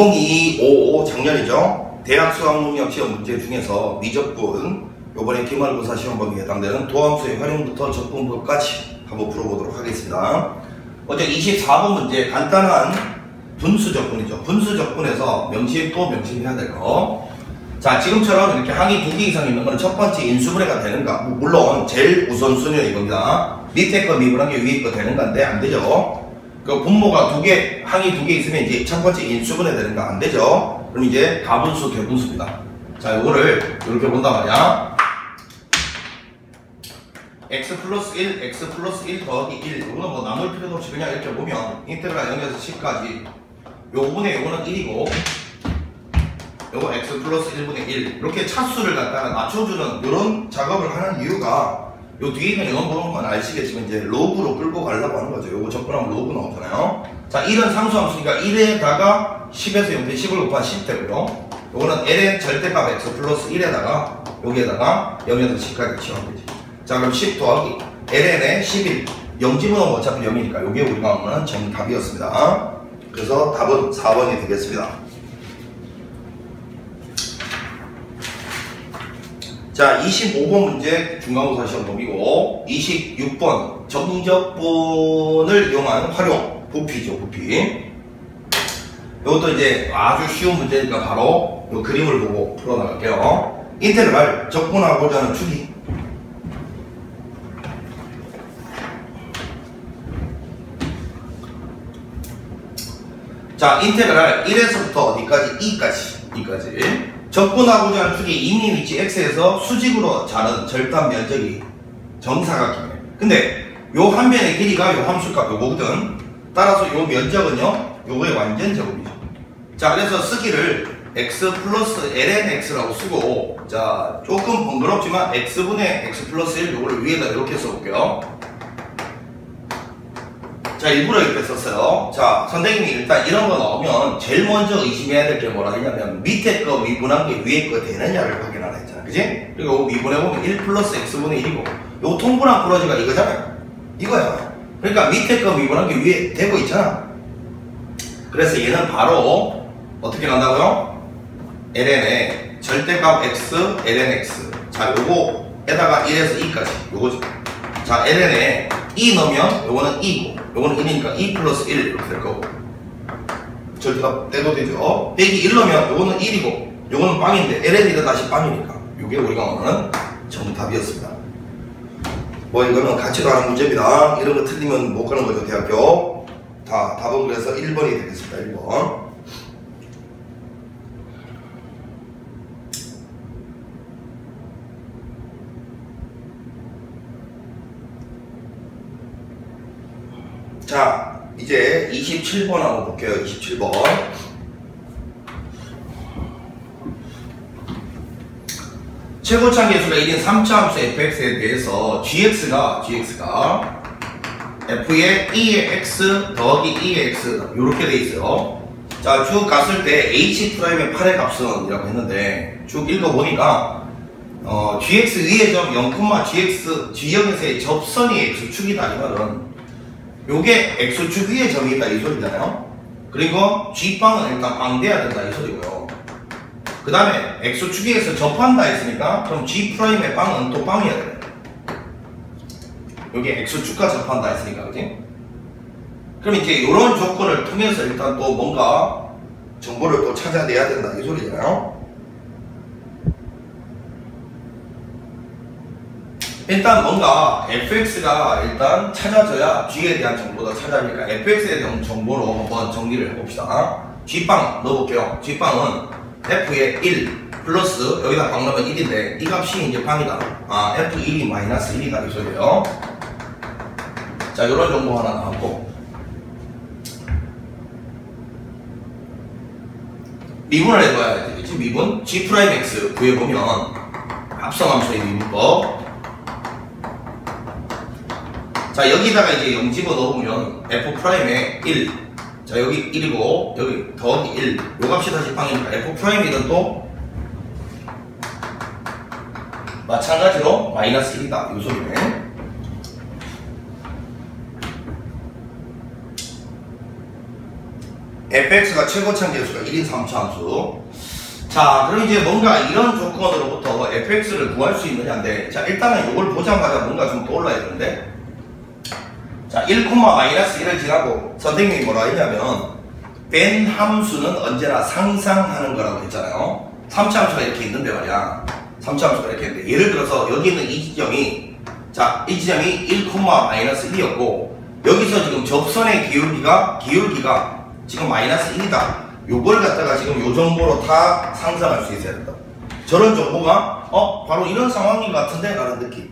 2022-55 작년이죠. 대학 수학능력 시험 문제 중에서 미적분 요번에 기말고사 시험 범위에 해당되는 도함수의 활용부터 적분법까지 한번 풀어보도록 하겠습니다. 어제 24번 문제 간단한 분수적분이죠. 분수적분에서 명심 또 명심해야 될 거. 자, 지금처럼 이렇게 항이 2개 이상 있는 거는 첫 번째 인수분해가 되는가? 물론 제일 우선순위는 이겁니다. 밑에 거 미분한 게 위에 거 되는 건데 안 되죠. 그 분모가 항이 2개 있으면 이제 첫 번째 인수분해 되는가? 안 되죠. 그럼 이제 가분수, 개분수입니다. 자, 요거를 이렇게 본단 말이야. x 플러스 1, x 플러스 1 더하기 1. 요거는 뭐 나눌 필요도 없이 그냥 이렇게 보면 인테그랄 0에서 10까지 요 5분의 요거는 1이고 요거 x 플러스 1분의 1 이렇게 차수를 갖다가 낮춰주는 이런 작업을 하는 이유가 요 뒤에 있는 이건 보는 건 아시겠지만 이제 로그로 끌고 가려고 하는 거죠. 요거 접근하면 로그 나오잖아요. 자, 1은 상수함수니까 1에다가 10에서 0대 10을 곱한 10 되고요. 요거는 ln 절대값 x 플러스 1에다가 여기에다가 0에서 10까지 치우면 되지. 자, 그럼 10 더하기 ln에 11 0집어넣으면 어차피 0이니까 요게 우리가 하는 정답이었습니다. 그래서 답은 4번이 되겠습니다. 자, 25번 문제 중간고사 시험 범위고 26번 정적분을 이용한 활용 부피죠. 부피. 이것도 이제 아주 쉬운 문제니까 바로 이 그림을 보고 풀어나갈게요. 인테그랄 적분하고자 하는 축이 자, 인테그랄 1에서부터 어디까지? 2까지 적분하고자 하는 축이 이미 위치 x에서 수직으로 자른 절단 면적이 정사각형이에요. 근데 요 한 변의 길이가 요 함수값 요거거든. 따라서 요 면적은요 요거의 완전 제곱이죠. 자, 그래서 쓰기를 x 플러스 ln x라고 쓰고, 자, 조금 번거롭지만 x분의 x 플러스 1 요거를 위에다 이렇게 써볼게요. 자, 일부러 이렇게 썼어요. 자, 선생님이 일단 이런 거 나오면 제일 먼저 의심해야 될 게 뭐라 했냐면 밑에 거 미분한 게 위에 거 되느냐를 확인하라 했잖아. 그지? 그리고 미분해보면 1 플러스 x분의 1이고 요 통분한 플러지가 이거잖아요. 이거야. 그러니까 밑에 거 미분한 게 위에 되고 있잖아. 그래서 얘는 바로 어떻게 간다고요? ln에 절대값 x, ln x. 자, 요거에다가 1에서 2까지 요거죠. 자, ln에 2 넣으면 요거는 2고 요거는 1이니까 2 플러스 1 이렇게 될 거고, 절대값 떼도 되죠. 빼기 1 넣으면 요거는 1이고 요거는 빵인데 ln이다 다시 빵이니까 요게 우리가 원하는 정답이었습니다. 뭐 이거는 같이 가는 문제입니다. 이런 거 틀리면 못 가는 거죠. 대학교 답은 그래서 1번이 되겠습니다. 1번. 자, 이제 27번 한번 볼게요. 27번. 최고차 계수가 1인 3차 함수 fx에 대해서 gx가 f의 2의 x 더하기 2의 x 이렇게 돼 있어요. 자, 쭉 갔을 때 h'의 8의 값은 이라고 했는데 쭉 읽어보니까 gx 위의 점 0, gx의 접선이 x축이다 이 말은 요게 x축 위의 점이다 이 소리잖아요. 그리고 g빵은 일단 빵 돼야 된다 이 소리고요. 그 다음에 x축 위에서 접한다 했으니까 그럼 g'의 빵은 또 빵이어야 돼. 요게 x축과 접한다 했으니까, 그치? 그럼 이제 요런 조건을 통해서 일단 또 뭔가 정보를 또 찾아내야 된다 이 소리잖아요. 일단 뭔가 fx가 일단 찾아져야 g에 대한 정보도 찾아내니까 fx에 대한 정보로 한번 정리를 해봅시다. g빵 넣어볼게요. g빵은 f의 1 플러스 여기다 빵 넣으면 1인데 이 값이 이제 빵이다. 아, f1이 마이너스 1이다 이 소리예요. 자, 요런 정보 하나 나왔고, 미분을 해봐야 되겠지. 미분 g'x 구해보면 합성함수의 미분법. 자, 여기다가 이제 0 집어 넣으면 f'의 1. 자, 여기 1이고 여기 더하기 1. 요 값이 다시 빵이니까 f'이든 또 마찬가지로 마이너스 1이다 요 소리네. fx가 최고참 계수가 1인 3차 함수. 자, 그럼 이제 뭔가 이런 조건으로부터 fx를 구할 수 있느냐인데, 자, 일단은 이걸 보자마자 뭔가 좀 떠올라야 되는데, 자, 1,-1을 지나고 선생님이 뭐라 했냐면, 뺀 함수는 언제나 상상하는 거라고 했잖아요. 3차 함수가 이렇게 있는데 말이야. 3차 함수가 이렇게 있는데, 예를 들어서 여기 있는 이 지점이, 자, 이 지점이 1,-1이었고, 여기서 지금 접선의 기울기가 지금 -1이다. 요걸 갖다가 지금 요 정보로 다 상상할 수 있어야 된다. 저런 정보가 바로 이런 상황인 것 같은데 라는 느낌.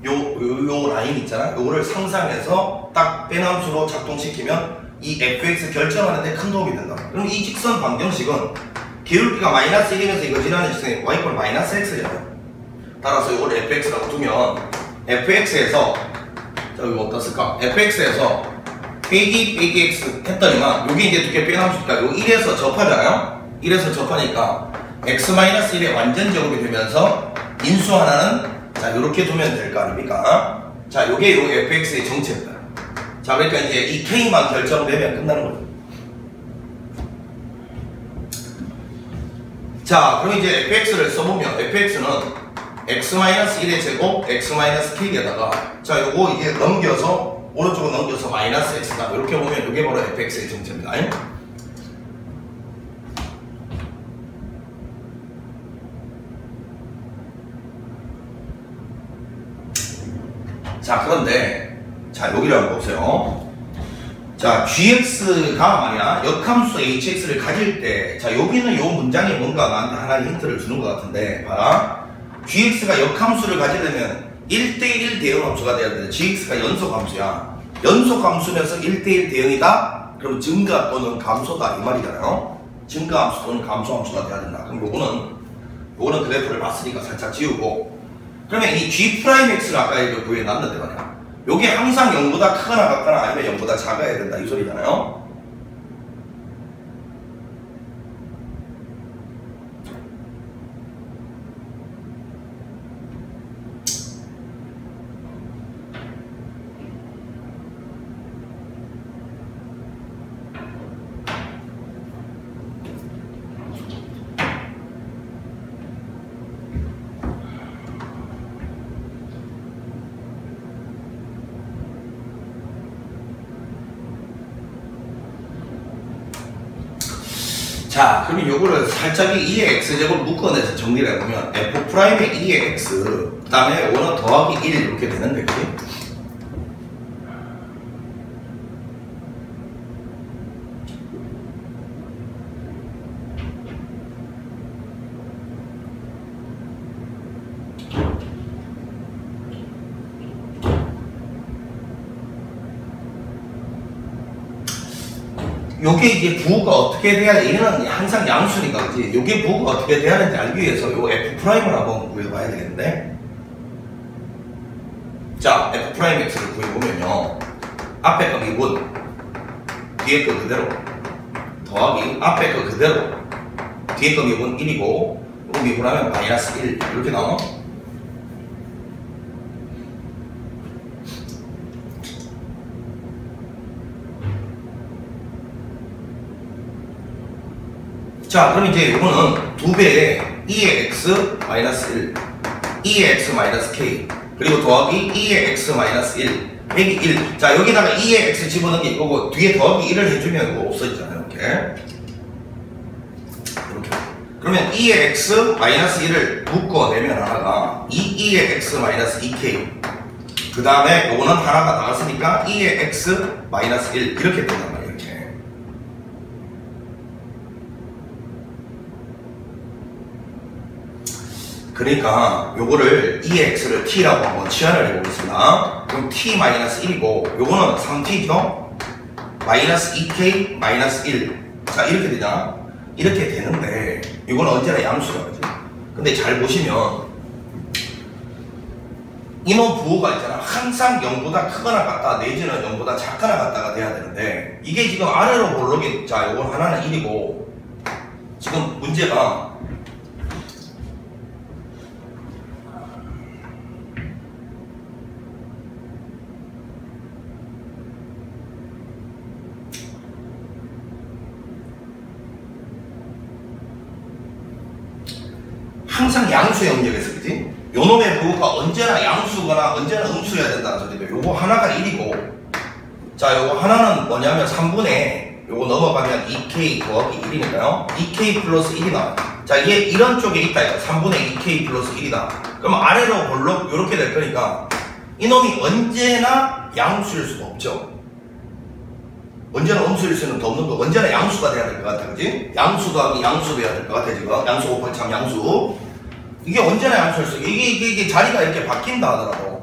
요 라인 있잖아. 요거를 상상해서 딱 빼함수로 작동시키면 이 fx 결정하는데 큰 도움이 된다. 그럼 이 직선 방정식은 기울기가 -1이면서 이거 지나는 직선이 y = -x잖아요. 따라서 요걸 fx라고 두면 fx에서 자, 이거 어디다 쓸까? fx에서 빼기 x 했더니만 여기 이제 두 개 빼함수니까 요 1에서 접하잖아요. 1에서 접하니까 x-1의 완전 제곱이 되면서 인수 하나는 자 요렇게 두면 될 거 아닙니까? 자 요게 요 fx의 정체입니다. 자 그러니까 이제 이 k만 결정되면 끝나는 거죠. 자 그럼 이제 fx를 써보면 fx는 x-1의 제곱 x-k에다가 자 요거 이제 넘겨서 오른쪽으로 넘겨서 -x다. 이렇게 보면 이게 바로 fx의 정체입니다. 자 그런데 자 여기를 한번 보세요. 자 gx가 말이야 역함수 hx를 가질 때 자 여기는 요 문장이 뭔가 나한테 하나의 힌트를 주는 것 같은데 봐라. gx가 역함수를 가지려면 1대1 대응함수가 돼야 되는데 gx가 연속함수야. 연속함수면서 1대1 대응이다? 그럼 증가 또는 감소다 이 말이잖아요. 증가함수 또는 감소함수가 돼야 된다. 그럼 요거는 그래프를 봤으니까 살짝 지우고 그러면 이 g'x를 아까 이거 구해놨는데 말이야. 요게 항상 0보다 크거나 같거나 아니면 0보다 작아야 된다 이 소리잖아요. 자, 그러면 요거를 살짝 2의 x제곱 묶어내서 정리를 해보면 f'의 2의 x 그 다음에 요거는 더하기 1 이렇게 되는데 그치? 요게 이제 부호가 어떻게 돼야 얘는 항상 양수니까 그지? 요게 부호가 어떻게 돼야 하는지 알기 위해서 요 f'을 한번 구해봐야 되겠는데 자 f'x를 구해보면요 앞에 거 미분 뒤에 거 그대로 더하기 앞에 거 그대로 뒤에 거 미분 1이고 요거 미분하면 -1 이렇게 나와. 자, 그럼 이제 이거는 2배의 2의 x 마이너스 1, 2의 x 마이너스 k, 그리고 더하기 2의 x 마이너스 1, 빼기 1. 자, 여기다가 2의 x 집어넣는 게 이거고, 뒤에 더하기 1을 해주면 이거 없어지잖아요, 이렇게. 그러면 2의 x 마이너스 1을 묶어내면 하나가 2의 x 마이너스 2k. 그 다음에 요거는 하나가 나갔으니까 2의 x 마이너스 1 이렇게 된단 말이에요. 그러니까 요거를 2x를 t라고 한번 치환을 해보겠습니다. 그럼 t-1이고 요거는 3t죠? 마이너스 2k 마이너스 1. 자 이렇게 되잖아. 이렇게 되는데 이거는 언제나 양수라 그러지. 근데 잘 보시면 인원 부호가 있잖아. 항상 0보다 크거나 같다 내지는 0보다 작거나 같다가 돼야 되는데 이게 지금 아래로 볼록이 자 요건 하나는 1이고 지금 문제가 항상 양수 영역에서, 그지? 요놈의 부호가 언제나 양수거나 언제나 음수여야 된다는 소리도 요거 하나가 1이고, 자, 요거 하나는 뭐냐면 3분의 요거 넘어가면 2k 더하기 1이니까요. 2k 플러스 1이 나와요. 자, 이게 이런 쪽에 있다 이거. 3분의 2k 플러스 1이다. 그럼 아래로 볼록 요렇게 될 거니까 이놈이 언제나 양수일 수가 없죠. 언제나 음수일 수는 더 없는 거. 언제나 양수가 돼야 될 것 같아, 그지? 양수 더하기 양수 돼야 될 것 같아, 지금. 양수 곱하기 참 양수. 이게 언제나 양수일 수, 이게 자리가 이렇게 바뀐다 하더라도,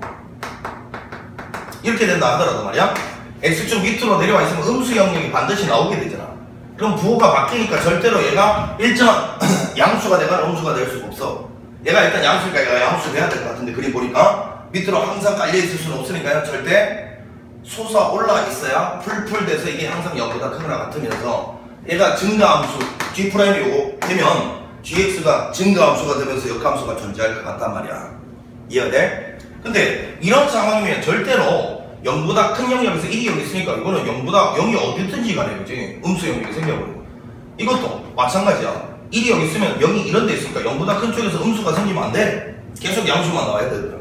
이렇게 된다 하더라도 말이야. X축 밑으로 내려와 있으면 음수 영역이 반드시 나오게 되잖아. 그럼 부호가 바뀌니까 절대로 얘가 일정한 양수가 되거나 음수가 될 수가 없어. 얘가 일단 양수니까 얘가 양수 돼야 될 것 같은데, 그리 보니까 밑으로 항상 깔려있을 수는 없으니까요. 절대 솟아 올라 있어야 풀풀 돼서 이게 항상 0보다 크거나 같으면서 얘가 증가함수 G' 요거 되면 GX가 증가함수가 되면서 역함수가 존재할 것 같단 말이야. 이해가 돼? 근데 이런 상황이면 절대로 0보다 큰 영역에서 1이 여기 있으니까 이거는 0보다 0이 어디든지 간에 그지? 음수 영역이 생겨버리고, 이것도 마찬가지야. 1이 여기 있으면 0이 이런 데 있으니까 0보다 큰 쪽에서 음수가 생기면 안 돼. 계속 양수만 나와야 되거든.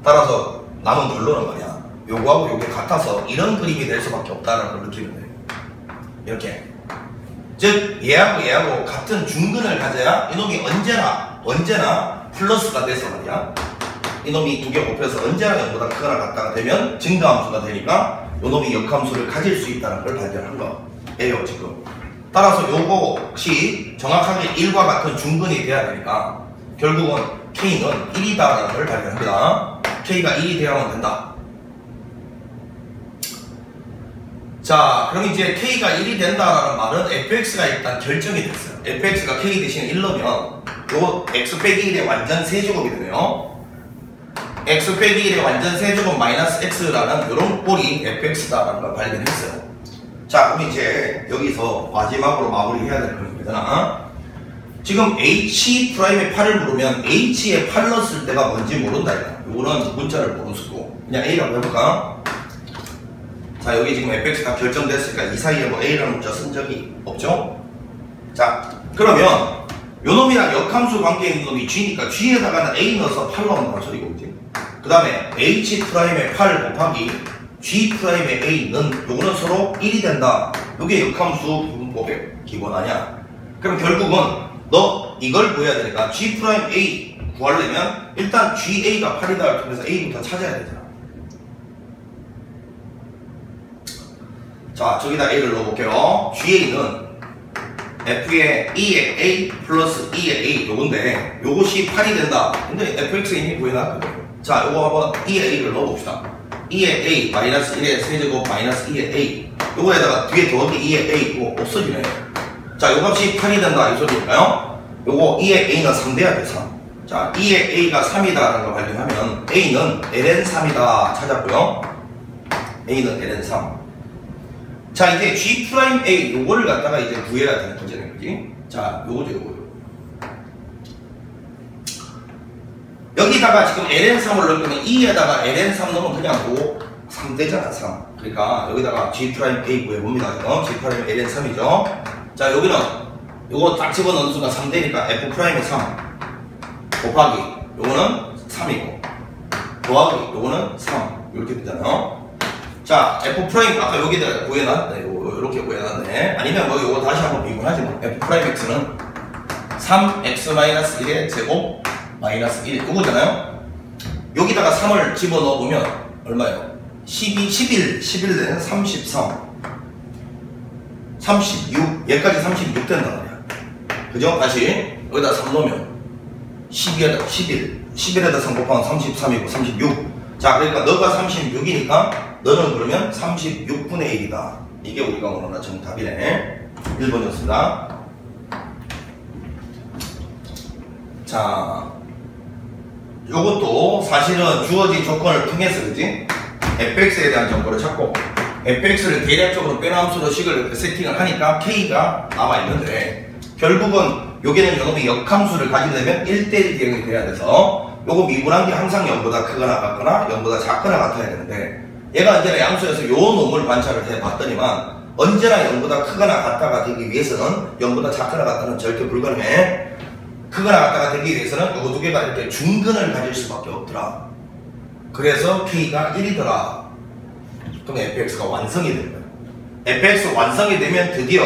따라서 남은 결론은 말이야, 요거하고 요게 같아서 이런 그림이 될 수밖에 없다는 걸 느끼는 거예요. 이렇게. 즉 얘하고 같은 중근을 가져야 이놈이 언제나 플러스가 돼서 말이야, 이놈이 두 개 곱해서 언제나 0보다 크거나 같다가 되면 증가함수가 되니까 요놈이 역함수를 가질 수 있다는 걸 발견한 거예요, 지금. 따라서 요것이 정확하게 1과 같은 중근이 돼야 되니까 결국은 K는 1이다라는 걸 발견합니다. K가 1이 되어야만 된다. 자, 그럼 이제 K가 1이 된다라는 말은 fx가 일단 결정이 됐어요. fx가 K 대신 1넣으면 요 x 빼기 1의 완전 세제곱이 되네요. x 빼기 1의 완전 세제곱 마이너스 x라는 요런 꼴이 fx다라는 걸 발견했어요. 자, 그럼 이제 여기서 마지막으로 마무리해야 될 겁니다. 지금 H'의 8을 부르면 H에 8 넣었을 때가 뭔지 모른다 이거. 요거는 문자를 모르시고 그냥 A라고 해볼까? 자, 여기 지금 fx 다 결정됐으니까 이 사이에 뭐 A라는 문자 쓴 적이 없죠? 자, 그러면 요놈이랑 역함수 관계에 있는 놈이 G니까 G에다가는 A 넣어서 8 넣는다는 소리고, 그지? 그 다음에 H'의 8 곱하기 G'의 A는 요거는 서로 1이 된다. 요게 역함수 부분법의 기본 아니야? 그럼 결국은 너 이걸 구해야 되니까 G'A 구하려면 일단 GA가 8이다를 통해서 A부터 찾아야 되잖아. 자, 저기다 A를 넣어볼게요. GA는 F의 E의 A 플러스 E의 A 요건데 요것이 8이 된다. 근데 fx에 이미 구해놨거든. 자, 요거 한번 E의 A를 넣어봅시다. E의 A 마이너스 1의 세제곱 마이너스 2의 A 요거에다가 뒤에 더하기 2의 A 이거 없어지네. 자, 요 값이 8이 된다 이 소리일까요? 요거 E의 A는 3 돼야 돼. 3. 자, E의 A가 3이다라는 걸 발견하면 A는 ln3이다 찾았고요. A는 ln3. 자, 이제 G'A 요거를 갖다가 이제 구해야 되는 문제는 거지. 자, 요거죠. 여기다가 지금 ln3을 넣을 거면 E에다가 ln3 넣으면 그냥 뭐 3 되잖아, 3. 그러니까 여기다가 G'A 구해봅니다. G' ln3이죠. 자, 여기는 요거 딱 집어넣는 순간 3 되니까 F'의 3 곱하기 요거는 3이고 더하기 요거는 3 이렇게 되잖아요. 자, F' 아까 여기다 구해놨네. 요렇게 구해놨네. 아니면 뭐 요거 다시 한번 미분하지 뭐. F'x는 3x-1의 제곱 마이너스 1 요거잖아요. 여기다가 3을 집어넣어보면 얼마예요? 11 되는 33 36 얘까지 36 된단 말이야. 그죠? 다시 여기다 3 넣으면 11에다 3 곱하면 33이고 36. 자, 그러니까 너가 36이니까 너는 그러면 36분의 1이다. 이게 우리가 원하는 정답이네. 1번이었습니다. 자, 요것도 사실은 주어진 조건을 통해서, 그지? fx에 대한 정보를 찾고 fx를 대략적으로 빼놓음수로 식을 세팅을 하니까 k가 남아있는데 결국은 요게는 요놈이 역함수를 가지게 되면 1대1 대응이 돼야 돼서 요거 미분한 게 항상 0보다 크거나 같거나 0보다 작거나 같아야 되는데 얘가 언제나 양수에서 요 놈을 관찰을 해봤더니만 언제나 0보다 크거나 같다가 되기 위해서는 0보다 작거나 같다는 절대 불가능해. 크거나 같다가 되기 위해서는 요거 두 개가 이렇게 중근을 가질 수밖에 없더라. 그래서 K가 1이더라. 그럼 fx가 완성이 되는 거예요. fx 완성이 되면 드디어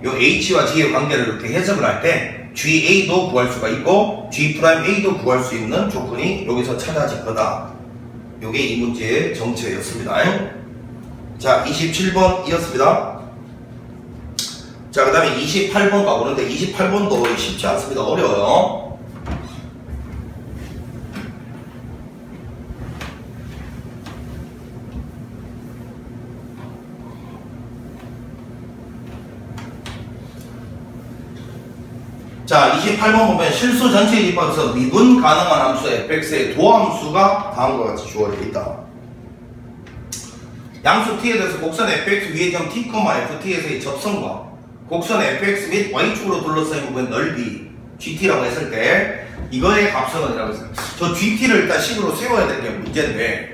요 h와 g의 관계를 이렇게 해석을 할 때 GA도 구할 수가 있고 G'A도 구할 수 있는 조건이 여기서 찾아질 거다. 요게 이 문제의 정체였습니다. 자, 27번이었습니다. 자, 그 다음에 28번 가보는데 28번도 쉽지 않습니다. 어려워요. 자, 28번 보면 실수 전체 입학에서 미분 가능한 함수 fx의 도함수가 다음과 같이 주어져 있다. 양수 t에 대해서 곡선 fx 위의 점 t, ft에서의 접선과 곡선 fx 및 y축으로 둘러싸인 부분의 넓이 gt라고 했을 때 이거의 값선이라고 했어요. 저 gt를 일단 식으로 세워야 되는 게 문제인데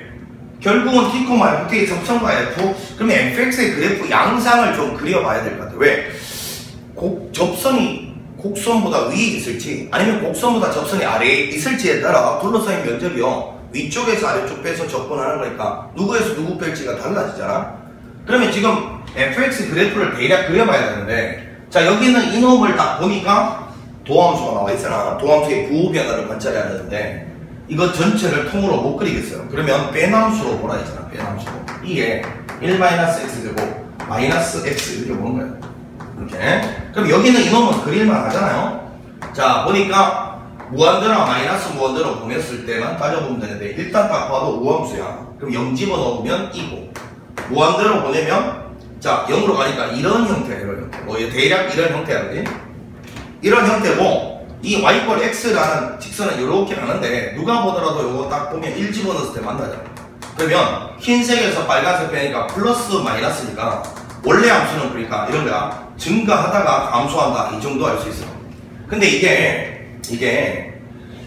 결국은 t, ft의 접선과 f, 그러면 fx의 그래프 양상을 좀 그려봐야 될 것 같아요. 왜? 접선이 곡선보다 위에 있을지 아니면 곡선보다 접선이 아래에 있을지에 따라 둘러싸인 면적이요 위쪽에서 아래쪽 빼서 접근하는 거니까 누구에서 누구 뺄지가 달라지잖아. 그러면 지금 fx 그래프를 대략 그려봐야 되는데 자 여기는 이놈을 딱 보니까 도함수가 나와 있잖아. 도함수의 부호 변화를 관찰해야 되는데 이거 전체를 통으로 못 그리겠어요. 그러면 빼남수로 보라 했잖아. 빼남수로 이게 1-x제곱 마이너스 x 이렇게 보는 거예요. 이렇게. 그럼 여기는 이놈은 그릴만 하잖아요. 자, 보니까 무한대나 마이너스 무한대로 보냈을 때만 따져보면 되는데 일단 딱 봐도 우함수야. 그럼 0 집어넣으면 2고 무한대로 보내면 자 0으로 가니까 이런 형태야. 이런 형태. 뭐 대략 이런 형태야. 그지? 이런 형태고 이 y꼴 x라는 직선은 이렇게 가는데 누가 보더라도 이거 딱 보면 1 집어넣었을 때 만나잖아. 그러면 흰색에서 빨간색 빼니까 플러스 마이너스니까 원래 함수는 그러니까 이런 거야. 증가하다가 감소한다. 이 정도 알 수 있어. 근데 이게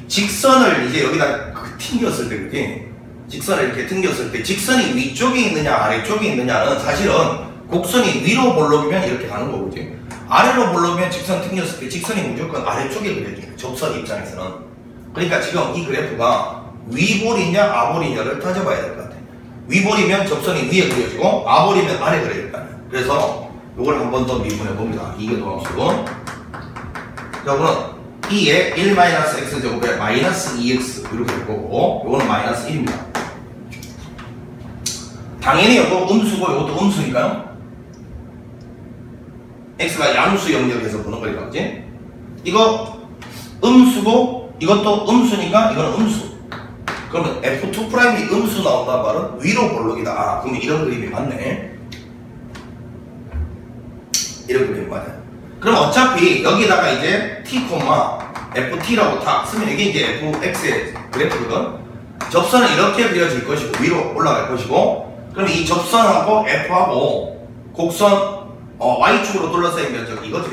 직선을 이제 여기다 튕겼을 때 그게 직선을 이렇게 튕겼을 때 직선이 위쪽에 있느냐 아래쪽에 있느냐는 사실은 곡선이 위로 볼록이면 이렇게 가는 거고 그지? 아래로 볼록이면 직선 튕겼을 때 직선이 무조건 아래쪽에 그려져요. 접선 입장에서는. 그러니까 지금 이 그래프가 위볼이냐 아볼이냐를 따져봐야 될 것 같아. 위볼이면 접선이 위에 그려지고 아볼이면 아래 그려질 거 아니야. 그래서 이걸 한 번 더 미분해 봅니다. 이게 도함수고 자, 그럼 2에 1-x제곱에 마이너스 2x 이렇게 될 거고 이거는 마이너스 1입니다. 당연히 이것도 음수고 이것도 음수니까요. x가 양수 영역에서 보는 거니까 그치? 이거 음수고 이것도 음수니까 이거는 음수. 그러면 f2'이 음수 나온다는 말은 위로 볼록이다. 아, 그러면 이런 그림이 맞네. 이런 그림이 맞아요. 그럼 어차피 여기다가 이제 t, ft라고 딱 쓰면 이게 이제 fx의 그래프거든. 접선은 이렇게 그려질 것이고 위로 올라갈 것이고 그럼 이 접선하고 f하고 곡선 y축으로 둘러싸인 면적 이거죠.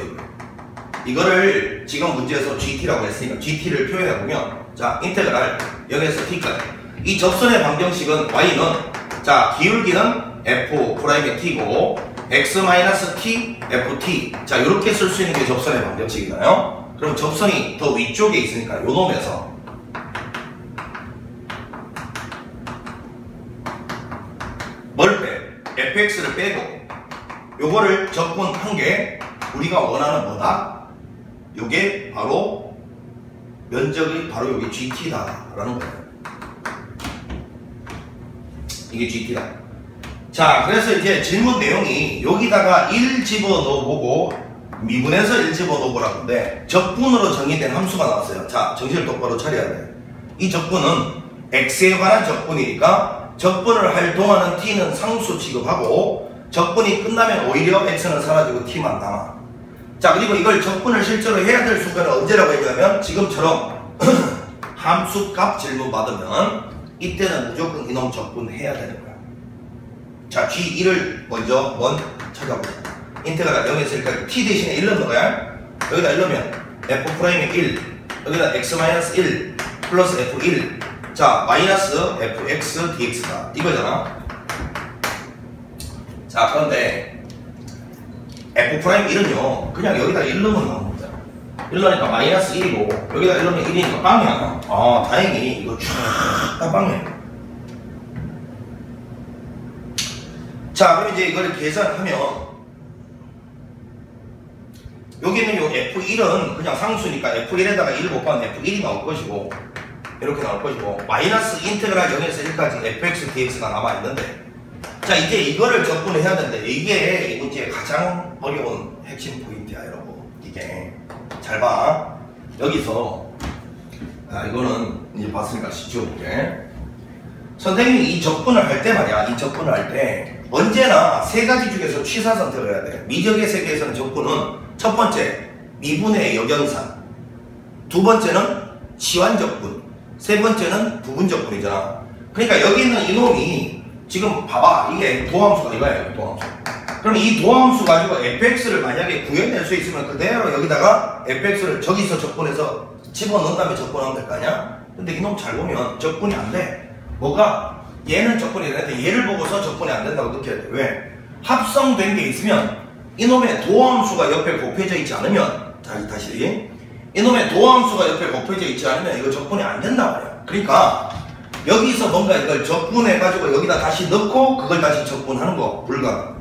이거를 지금 문제에서 gt라고 했으니까 gt를 표현해보면 자 인테그랄 0에서 t까지 이 접선의 방정식은 y는 자 기울기는 f'의 t고 x-t ft 자 이렇게 쓸 수 있는 게 접선의 방정식이잖아요. 그럼 접선이 더 위쪽에 있으니까 요 놈에서 뭘 빼? fx를 빼고 요거를 적분한 게 우리가 원하는 뭐다? 요게 바로 면적이 바로 여기 GT다 라는 거예요. 이게 GT다. 자, 그래서 이제 질문 내용이 여기다가 1 집어넣어보고 미분해서 1 집어넣어보라고 하는데 적분으로 정의된 함수가 나왔어요. 자, 정신을 똑바로 차려야 돼요. 이 적분은 x에 관한 적분이니까 적분을 할 동안은 t는 상수 취급하고 적분이 끝나면 오히려 x는 사라지고 t만 남아. 자, 그리고 이걸 적분을 실제로 해야 될 순간은 언제라고 했냐면 지금처럼 함수값 질문 받으면 이때는 무조건 이놈 적분해야 되는 거야. 자, G1을 먼저 찾아보자. 인테그랄 0에서 1까지 t 대신에 1 넣는 거야. 여기다 1 넣으면 f'의 1 여기다 x-1 플러스 f1 자 마이너스 fx dx다 이거잖아. 자, 그런데 f'1은요 그냥 여기다 1 넣으면 나오는 거잖아. 1넣으니까 마이너스 1이고 여기다 1넣으면 1이니까 빵이야. 아 다행히 이거 쫙 빵이야. 자 그럼 이제 이걸 계산하면 여기는 요 F1은 그냥 상수니까 F1에다가 1 곱하면 F1이 나올 것이고 이렇게 나올 것이고 마이너스 인테그랄 0에서 1까지 fx dx가 남아있는데 자 이제 이거를 접근해야 되는데 이게 이 문제의 가장 어려운 핵심 포인트야 여러분. 이게 잘 봐. 여기서 이거는 이제 봤으니까 지워볼게. 선생님이 이 접근을 할 때 말이야. 이 접근을 할 때 언제나 세 가지 중에서 취사 선택을 해야 돼. 미적의 세계에서는 접근은 첫 번째 미분의 역연산, 두 번째는 시환접근, 세 번째는 부분접근이잖아. 그러니까 여기 있는 이놈이 지금 봐봐. 이게 도함수가 이거예요. 도함수. 그럼 이 도함수 가지고 fx를 만약에 구해낼 수 있으면 그대로 여기다가 fx를 저기서 접근해서 집어넣은 다음에 접근하면 될 거 아니야? 근데 이놈 잘 보면 접근이 안 돼. 뭐가? 얘는 접근이 되는데 얘를 보고서 접근이 안 된다고 느껴야 돼. 왜? 합성된 게 있으면 이놈의 도함수가 옆에 곱해져 있지 않으면 다시 이놈의 도함수가 옆에 곱해져 있지 않으면 이거 접근이 안 된단 말이야. 그러니까 여기서 뭔가 이걸 접근해가지고 여기다 다시 넣고 그걸 다시 접근하는 거 불가능.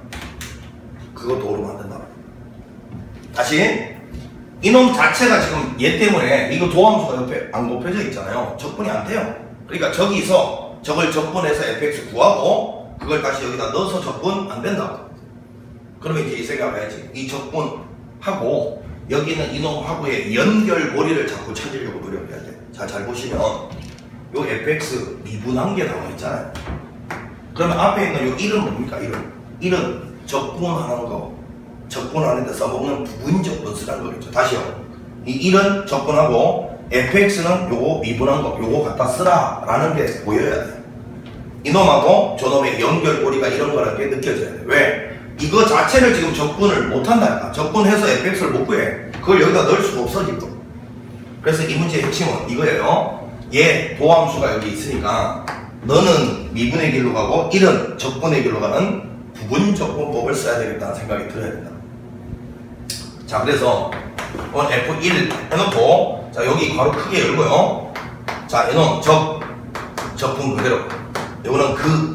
그거 도우면 안 된다. 다시 이놈 자체가 지금 얘 때문에 이거 도함수가 옆에 안 곱해져 있잖아요. 접근이 안 돼요. 그러니까 저기서 저걸 접근해서 fx 구하고 그걸 다시 여기다 넣어서 접근 안 된다고. 그러면 이제 이 생각을 해야지. 이 접근하고 여기 있는 이놈하고의 연결고리를 자꾸 찾으려고 노력해야 돼. 자, 잘 보시면 요 fx 미분한 게 나와 있잖아요. 그러면 앞에 있는 요 1은 뭡니까? 1은 접근하는 거. 접근하는 데 써먹는 부분접근 쓰라는 거겠죠. 다시요. 이 1은 접근하고 fx는 요거 미분한 거 요거 갖다 쓰라 라는 게 보여야 돼. 이놈하고 저놈의 연결고리가 이런 거라는 게 느껴져야 돼. 왜? 이거 자체를 지금 접근을 못한다니까. 접근해서 fx를 못 구해. 그걸 여기다 넣을 수가 없어 지금. 그래서 이 문제의 핵심은 이거예요. 얘 도함수가 여기 있으니까 너는 미분의 길로 가고 1은 접근의 길로 가는 부분접근법을 써야 되겠다는 생각이 들어야 된다. 자 그래서 오늘 F1 해놓고 자 여기 괄호 크게 열고요. 자 이놈 접근 그대로. 이거는 그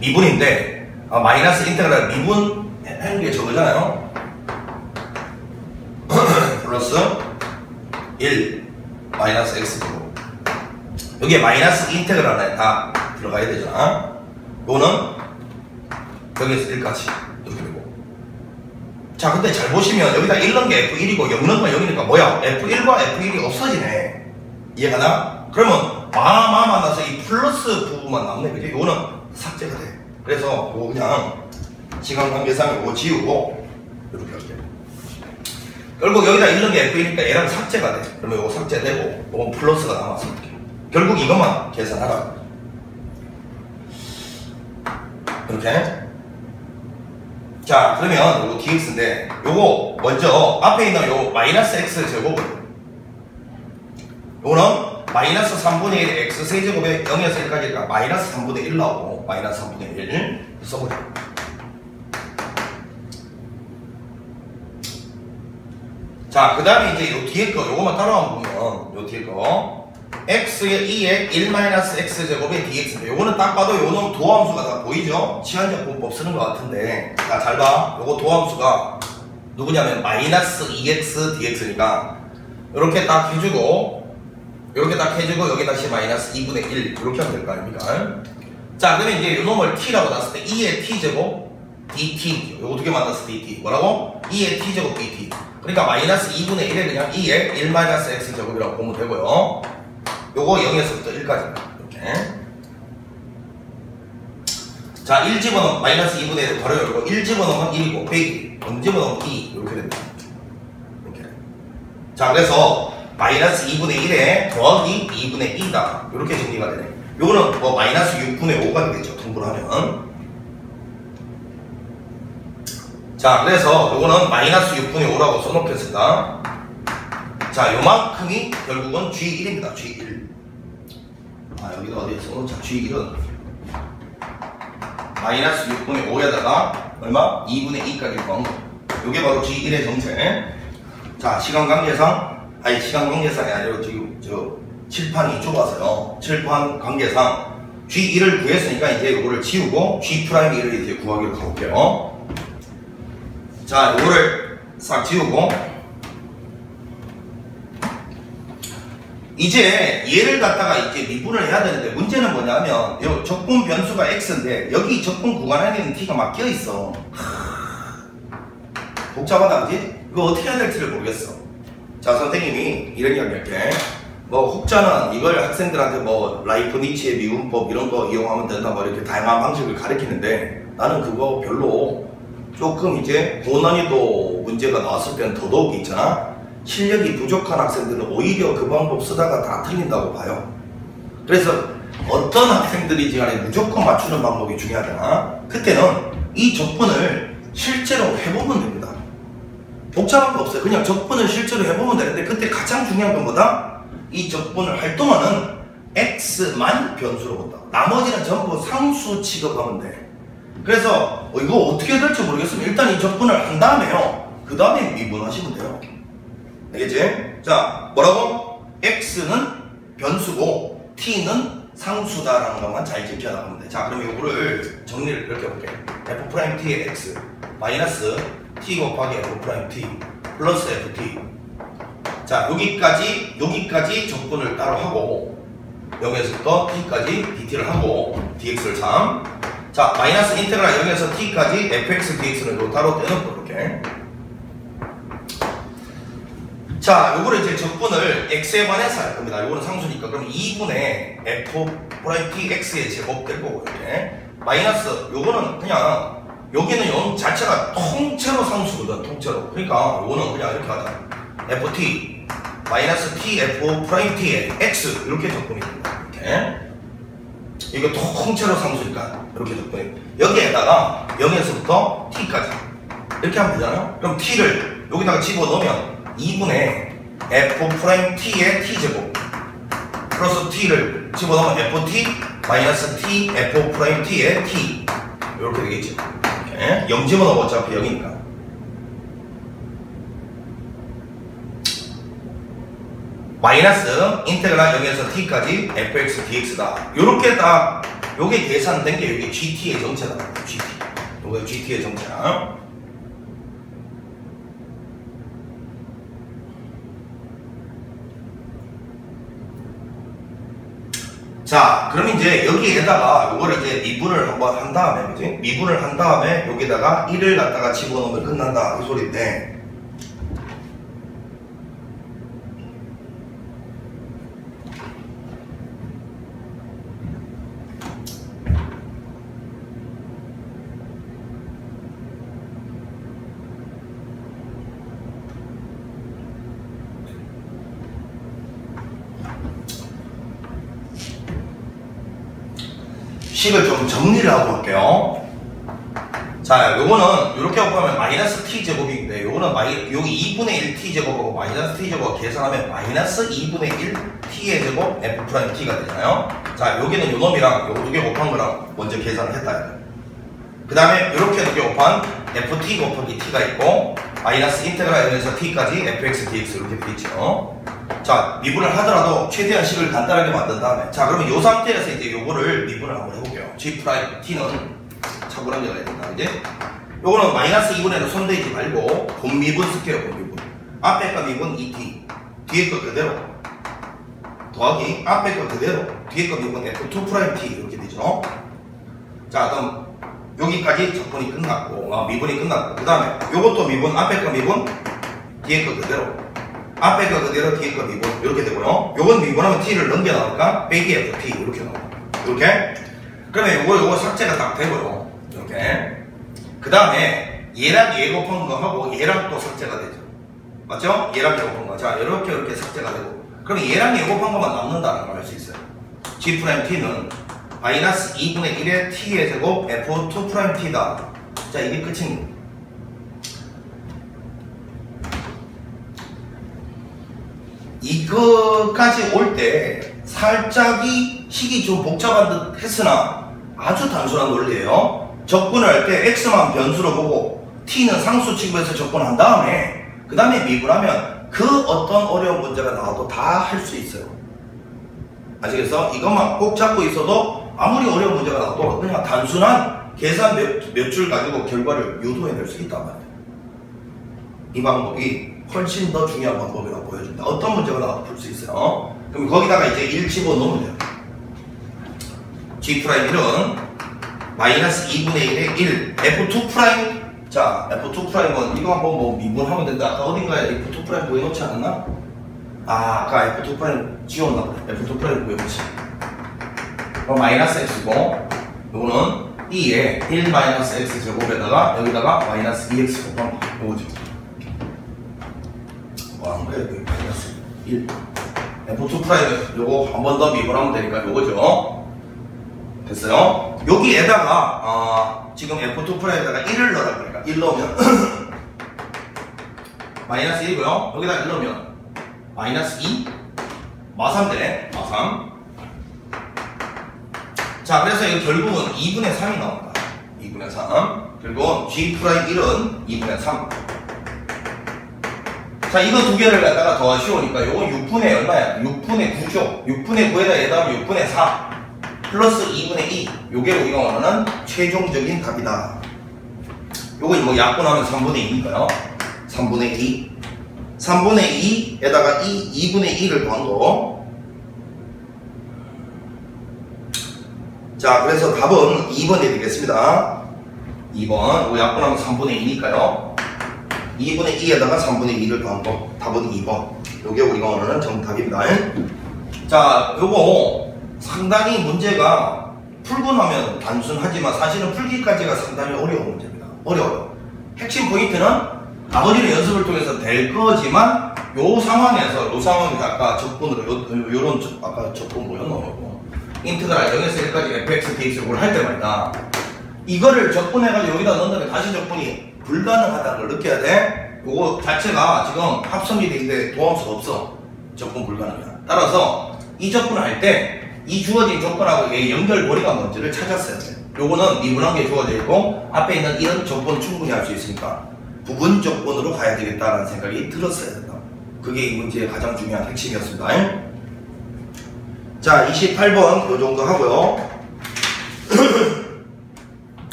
미분인데 마이너스 인테그랄 미분 하는 게 저거잖아요. 플러스 1 마이너스 x제곱. 여기에 마이너스 인테그랄 안에 다 들어가야 되잖아. 요거는 여기에서 1까지 이렇게 되고. 자 근데 잘 보시면 여기다 1 넣은 게 F1이고 0 넣은 건 0이니까 뭐야? F1과 F1이 없어지네. 이해가 나? 그러면 만나서 이 플러스 부분만 남네. 그지? 요거는 삭제가 돼. 그래서 요거 그냥 시간관계상 요거 지우고 이렇게 할게요. 결국 여기다 1 넣은 게 F이니까 얘랑 삭제가 돼. 그러면 요거 삭제되고 요건 플러스가 남았어. 결국 이것만 계산하라. 이렇게. 자 그러면 요거 dx인데 요거 먼저 앞에 있는 요 마이너스 x 제곱은 요거는 마이너스 3분의 1 x 세제곱에 0에서 1까지니까 마이너스 3분의 1 나오고 마이너스 3분의 1 써보자. 자 그 다음에 이제 요 뒤에 거 요거만 따라와 보면 요 뒤에 거 x의 2의 1-x 제곱의 dx인데 요거는 딱 봐도 요놈 도함수가 다 보이죠? 치환접근법 쓰는 것 같은데 자 잘 봐. 요거 도함수가 누구냐면 마이너스 2x dx니까 요렇게 딱 해주고 요렇게 딱 해주고 여기 다시 마이너스 2분의 1 이렇게 하면 될 거 아닙니까? 자 그러면 이제 요놈을 t라고 놨을 때 2의 t제곱 dt 요거 두 개 만났을 때 dt 뭐라고? 2의 t제곱 dt 그러니까 마이너스 2분의 1에 그냥 2의 1-x 제곱이라고 보면 되고요. 요거 0에서부터 1까지 이렇게. 자 1 집어넣으면 마이너스 2분의 1을 바로 열고 1 집어넣으면 1이고 빼기 0 집어넣으면 2 이렇게 됩니다. 이렇게. 자 그래서 마이너스 2분의 1에 더하기 2분의 2다 이렇게 정리가 되네. 요거는 뭐 마이너스 6분의 5가 되겠죠. 통분하면. 자 그래서 요거는 마이너스 6분의 5라고 써놓겠습니다. 자 요만큼이 결국은 G1입니다. G1. 여기다 어디에 써놓자. G1은 마이너스 6분의 5에다가 얼마? 2분의 2까지 구한 거. 요게 바로 G1의 정체. 자, 시간 관계상이 아니라 지금 칠판이 좁아서요. 칠판 관계상 G1을 구했으니까 이제 이거를 지우고 G'1을 이제 구하기로 가볼게요. 자, 이거를 싹 지우고 이제 얘를 갖다가 이제 미분을 해야 되는데 문제는 뭐냐면 요 적분 변수가 x인데 여기 적분 구간 안에 있는 t가 막 껴있어. 복잡하다, 그지? 이거 어떻게 해야 될지를 모르겠어. 자, 선생님이 이런 이야기 할게. 뭐 혹자는 이걸 학생들한테 뭐 라이프니츠의 미분법 이런 거 이용하면 된다 뭐 이렇게 다양한 방식을 가르치는데 나는 그거 별로 조금 이제 고난이도 문제가 나왔을 때는 더더욱 있잖아. 실력이 부족한 학생들은 오히려 그 방법 쓰다가 다 틀린다고 봐요. 그래서 어떤 학생들이지 간에 무조건 맞추는 방법이 중요하잖아. 그때는 이 적분을 실제로 해보면 됩니다. 복잡한 거 없어요. 그냥 적분을 실제로 해보면 되는데 그때 가장 중요한 건 뭐다? 이 적분을 할 동안은 x만 변수로 본다. 나머지는 전부 상수 취급하면 돼. 그래서 이거 어떻게 해야 될지 모르겠으면 일단 이 적분을 한 다음에요. 그 다음에 미분하시면 돼요. 알겠지? 자, 뭐라고? x는 변수고 t는 상수다라는 것만 잘 지켜나가면 돼. 자, 그럼 이거를 정리를 이렇게 해볼게. f't의 x 마이너스 t 곱하기 f't 플러스 ft. 자, 여기까지 적분을 따로 하고 0에서부터 t까지 dt를 하고 dx를 3. 자, 마이너스 인테그랄 0에서 t까지 fx dx는 따로 떼놓고 이렇게. 자, 요거를 이제 적분을 x에 관해서 할 겁니다. 요거는 상수니까. 그럼 2분의 f'' x의 제곱 될 거고, 이렇게. 마이너스, 요거는 그냥, 여기는 요 자체가 통째로 상수거든, 통째로. 그러니까 요거는 그냥 이렇게 하자. ft, 마이너스 t, f't의 x. 이렇게 적분이 됩니다. 이렇게. 이거 통째로 상수니까. 이렇게 적분이. 여기에다가 0에서부터 t까지. 이렇게 하면 되잖아요? 그럼 t를 여기다가 집어넣으면 2분의 f't의 t제곱 플러스 t를 집어넣으면 ft 마이너스 t f't의 t 이렇게 되겠죠. 이렇게 0 집어넣으면 어차피 0이니까 마이너스 인테그랄 0에서 t까지 fx dx다. 요렇게 딱 요게 계산된 게 여기 gt의 정체다. gt 요게 gt의 정체야. 자, 그럼 이제 여기에다가 요거를 이제 미분을 한번 한 다음에, 그지? 미분을 한 다음에 여기다가 1을 갖다가 집어넣으면 끝난다. 그 소리인데. 식을 좀 정리를 하고 갈게요. 자, 요거는 이렇게 하면 마이너스 t제곱인데 요거는 여기 2분의 1 t제곱하고 마이너스 t제곱 계산하면 마이너스 2분의 1 t의 제곱 f't가 되잖아요. 자, 여기는 요 놈이랑 요거 두 개 곱한 거랑 먼저 계산을 했다. 그 다음에 이렇게 두 개 곱한 ft 곱하기 t가 있고 마이너스 인테그랄 0에서 t까지 fx dx 이렇게 되겠죠. 자, 미분을 하더라도 최대한 식을 간단하게 만든 다음에 자, 그러면 이 상태에서 이제 요거를 미분을 한번 해볼게요. g t는 차분하게 가야 된다. 이제 요거는 마이너스 2분에는 손대지 말고 본미분 쓸게요. 본미분 앞에 거 미분 2t 뒤에 거 그대로 더하기 앞에 거 그대로 뒤에 거 미분 f''t 이렇게 되죠. 자, 그럼 여기까지 적분이 끝났고 미분이 끝났고 그 다음에 요것도 미분 앞에 거 미분 뒤에 거 그대로 앞에 거 그대로 뒤에 거 미분 이렇게 되고요. 요건 미분하면 t를 넘겨 나오니까 빼기 ft 이렇게 나와요. 이렇게. 그러면 요거 삭제가 딱 되고요. 이렇게. 그 다음에 얘랑 얘 곱한 거 하고 얘랑 또 삭제가 되죠. 맞죠? 얘랑 얘 곱한 거. 자, 이렇게 삭제가 되고. 그러면 얘랑 얘 곱한 것만 남는다는 걸 알 수 있어요. g't는 마이너스 2분의 1의 t의 제곱 f''t다. 자, 이게 끝입니다. 이거까지 올 때 살짝이 식이 좀 복잡한 듯 했으나 아주 단순한 논리예요. 적분을 할 때 x만 변수로 보고 t는 상수 취급해서 적분한 다음에 그 다음에 미분하면 그 어떤 어려운 문제가 나와도 다 할 수 있어요. 아시겠어? 이것만 꼭 잡고 있어도 아무리 어려운 문제가 나와도 그냥 단순한 계산 몇 줄 가지고 결과를 유도해낼 수 있단 말이에요. 이 방법이 훨씬 더 중요한 방법이라고 보여준다. 어떤 문제가 나와도 풀 수 있어요. 그럼 거기다가 이제 1 집어넣으면 돼요. G'1은 마이너스 2분의 1의 1 F2'. 자, F2'은 이거 한번 뭐 미분하면 된다. 아까 어딘가에 F2' 구해놓지 않았나? 아, 아까 F2' 지웠나 보네. F2' 구해놓지. 그럼 마이너스 x고 요거는 2에 1 마이너스 x 제곱에다가 여기다가 마이너스 2x 곱하면 요거죠. 뭐 하는 거야? 여기 마이너스 1 F2' 요거 한 번 더 미분하면 되니까 요거죠. 됐어요? 여기에다가 지금 F2'에다가 1을 넣으라 그러니까 1 넣으면 마이너스 1이고요. 여기다 1 넣으면 마이너스 2 마3되네. 마3. 자, 그래서 이거 결국은 2분의 3이 나온다. 2분의 3. 결국은 G'1은 2분의 3. 자, 이거 두 개를 갖다가 더 쉬우니까 요거 6분의 얼마야? 6분의 9죠. 6분의 9에다 얘다 하면 6분의 4 플러스 2분의 2. 요게 우리가 원하는 최종적인 답이다. 요거 뭐 약분하면 3분의 2니까요. 3분의 2. 3분의 2에다가 2분의 2를 더한 거. 자, 그래서 답은 2번이 되겠습니다. 2번. 이거 약분하면 3분의 2니까요. 2분의 2에다가 3분의 2를 더한 거. 답은 2번. 요게 우리가 원하는 정답입니다. 자, 요거 상당히 문제가 풀고 나면 단순하지만 사실은 풀기까지가 상당히 어려운 문제입니다. 어려워요. 핵심 포인트는 나머지는 연습을 통해서 될 거지만 요 상황에서 아까 적분으로 요런 아까 적분 뭐였노? 인트그랄 0에서 1까지 fx dx를 할 때 말이다. 이거를 적분해가지고 여기다 넣은 다음에 다시 적분이 불가능하다는 걸 느껴야 돼. 요거 자체가 지금 합성이 되는데 도함수가 없어. 적분 불가능이야. 따라서 이 적분을 할 때 이 주어진 조건하고 얘 연결고리가 뭔지를 찾았어야 돼. 요거는 미분한 게 주어져 있고 앞에 있는 이런 조건 충분히 할 수 있으니까 부분 조건으로 가야 되겠다라는 생각이 들었어야 된다. 그게 이 문제의 가장 중요한 핵심이었습니다. 자, 28번 요 정도 하고요.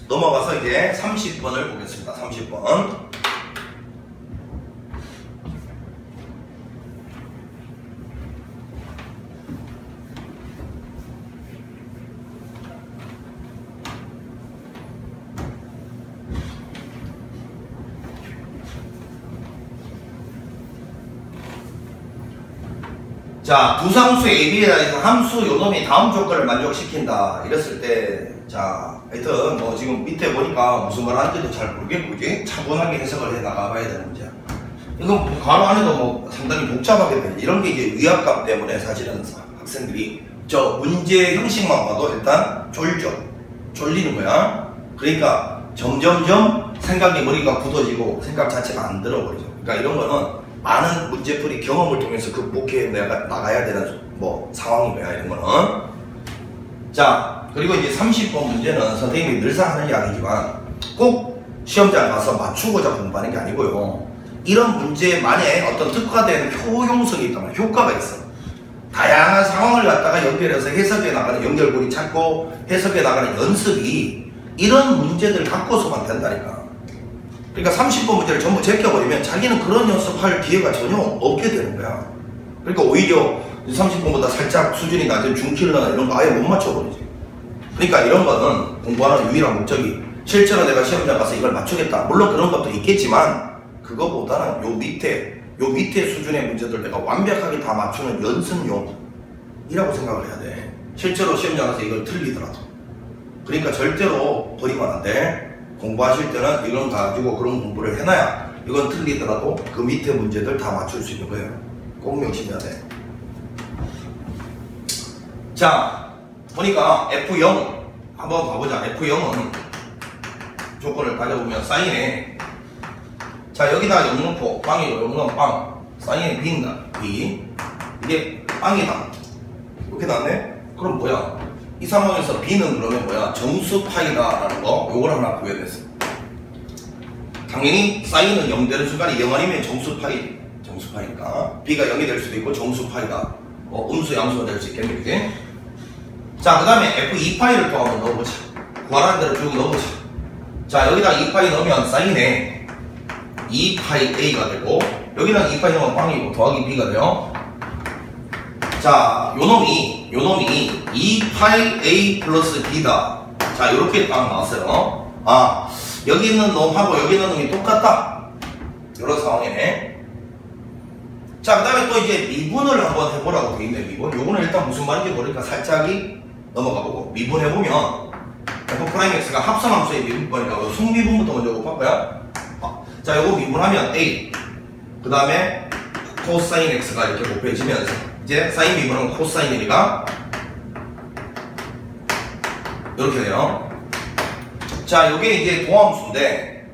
넘어가서 이제 30번을 보겠습니다. 30번. 자, 두상수 AB에 대해서 함수 요놈이 다음 조건을 만족시킨다. 이랬을 때, 자, 하여튼, 뭐, 지금 밑에 보니까 무슨 말 하는지도 잘 모르겠고, 이제 차분하게 해석을 해 나가봐야 되는 문제야. 이건 괄호 안에도 뭐 상당히 복잡하게 돼. 이런 게 이제 위압감 때문에 사실은 학생들이 저 문제 형식만 봐도 일단 쫄죠. 쫄리는 거야. 그러니까 점점점 생각이 머리가 굳어지고 생각 자체가 안 들어버리죠. 그러니까 이런 거는 많은 문제풀이 경험을 통해서 극복해 나가야 되는 뭐 상황인 거야, 이런 거는. 자, 그리고 이제 30번 문제는 선생님이 늘상 하는 이야기지만 꼭 시험장 가서 맞추고자 공부하는 게 아니고요. 이런 문제만의 어떤 특화된 효용성이 있단 말이야. 효과가 있어. 다양한 상황을 갖다가 연결해서 해석해 나가는 연결고리 찾고 해석해 나가는 연습이 이런 문제들 갖고서만 된다니까. 그러니까 30번 문제를 전부 제껴버리면 자기는 그런 연습할 기회가 전혀 없게 되는 거야. 그러니까 오히려 30번보다 살짝 수준이 낮은 중킬러나 이런 거 아예 못 맞춰버리지. 그러니까 이런 거는 공부하는 유일한 목적이 실제로 내가 시험장 가서 이걸 맞추겠다. 물론 그런 것도 있겠지만 그거보다는 요 밑에 수준의 문제들 내가 완벽하게 다 맞추는 연습용이라고 생각을 해야 돼. 실제로 시험장 가서 이걸 틀리더라도. 그러니까 절대로 버리면 안 돼. 공부하실 때는 이런 거 가지고 그런 공부를 해놔야 이건 틀리더라도 그 밑에 문제들 다 맞출 수 있는 거예요. 꼭 명심해야 돼. 자, 보니까 F0 한번 봐보자. F0은 조건을 가져보면 사인에, 자, 여기다 0 넣고 빵이고 0 넣으면 빵, 사인에 B입니다. B. 이게 빵이다. 이렇게 나왔네? 그럼 뭐야? 이 상황에서 B는 그러면 뭐야? 정수 파이다 라는 거, 요걸 하나 구해냈어. 당연히 사인은 0 되는 순간에 0 아니면 정수파니까 b가 0이 될 수도 있고 정수파이다. 음수 양수가 될 수 있겠네. 그지? 자, 그 다음에 f2파이를 또 한번 넣어보자. 구하라는 대로 쭉 넣어보자. 자, 여기다 2파이 넣으면 사인에 2파이 a가 되고, 여기다 2파이 넣으면 빵이고 더하기 b가 돼요. 자, 요놈이 2파이 a 플러스 b다. 자, 요렇게 딱 나왔어요. 아, 여기 있는 놈하고 여기 있는 놈이 똑같다. 요런 상황이네. 자, 그 다음에 또 이제 미분을 한번 해보라고 돼 있네. 미분. 요거는 일단 무슨 말인지 모르니까 살짝이 넘어가 보고, 미분해보면 f'x가 합성함수의 미분법이니까 승미분부터 먼저 곱할까요? 자, 요거 미분하면 a, 그 다음에 코사인 x가 이렇게 곱해지면서 이제 사인 미분은 코사인 1이가 이렇게 돼요. 자, 요게 이제 도함수인데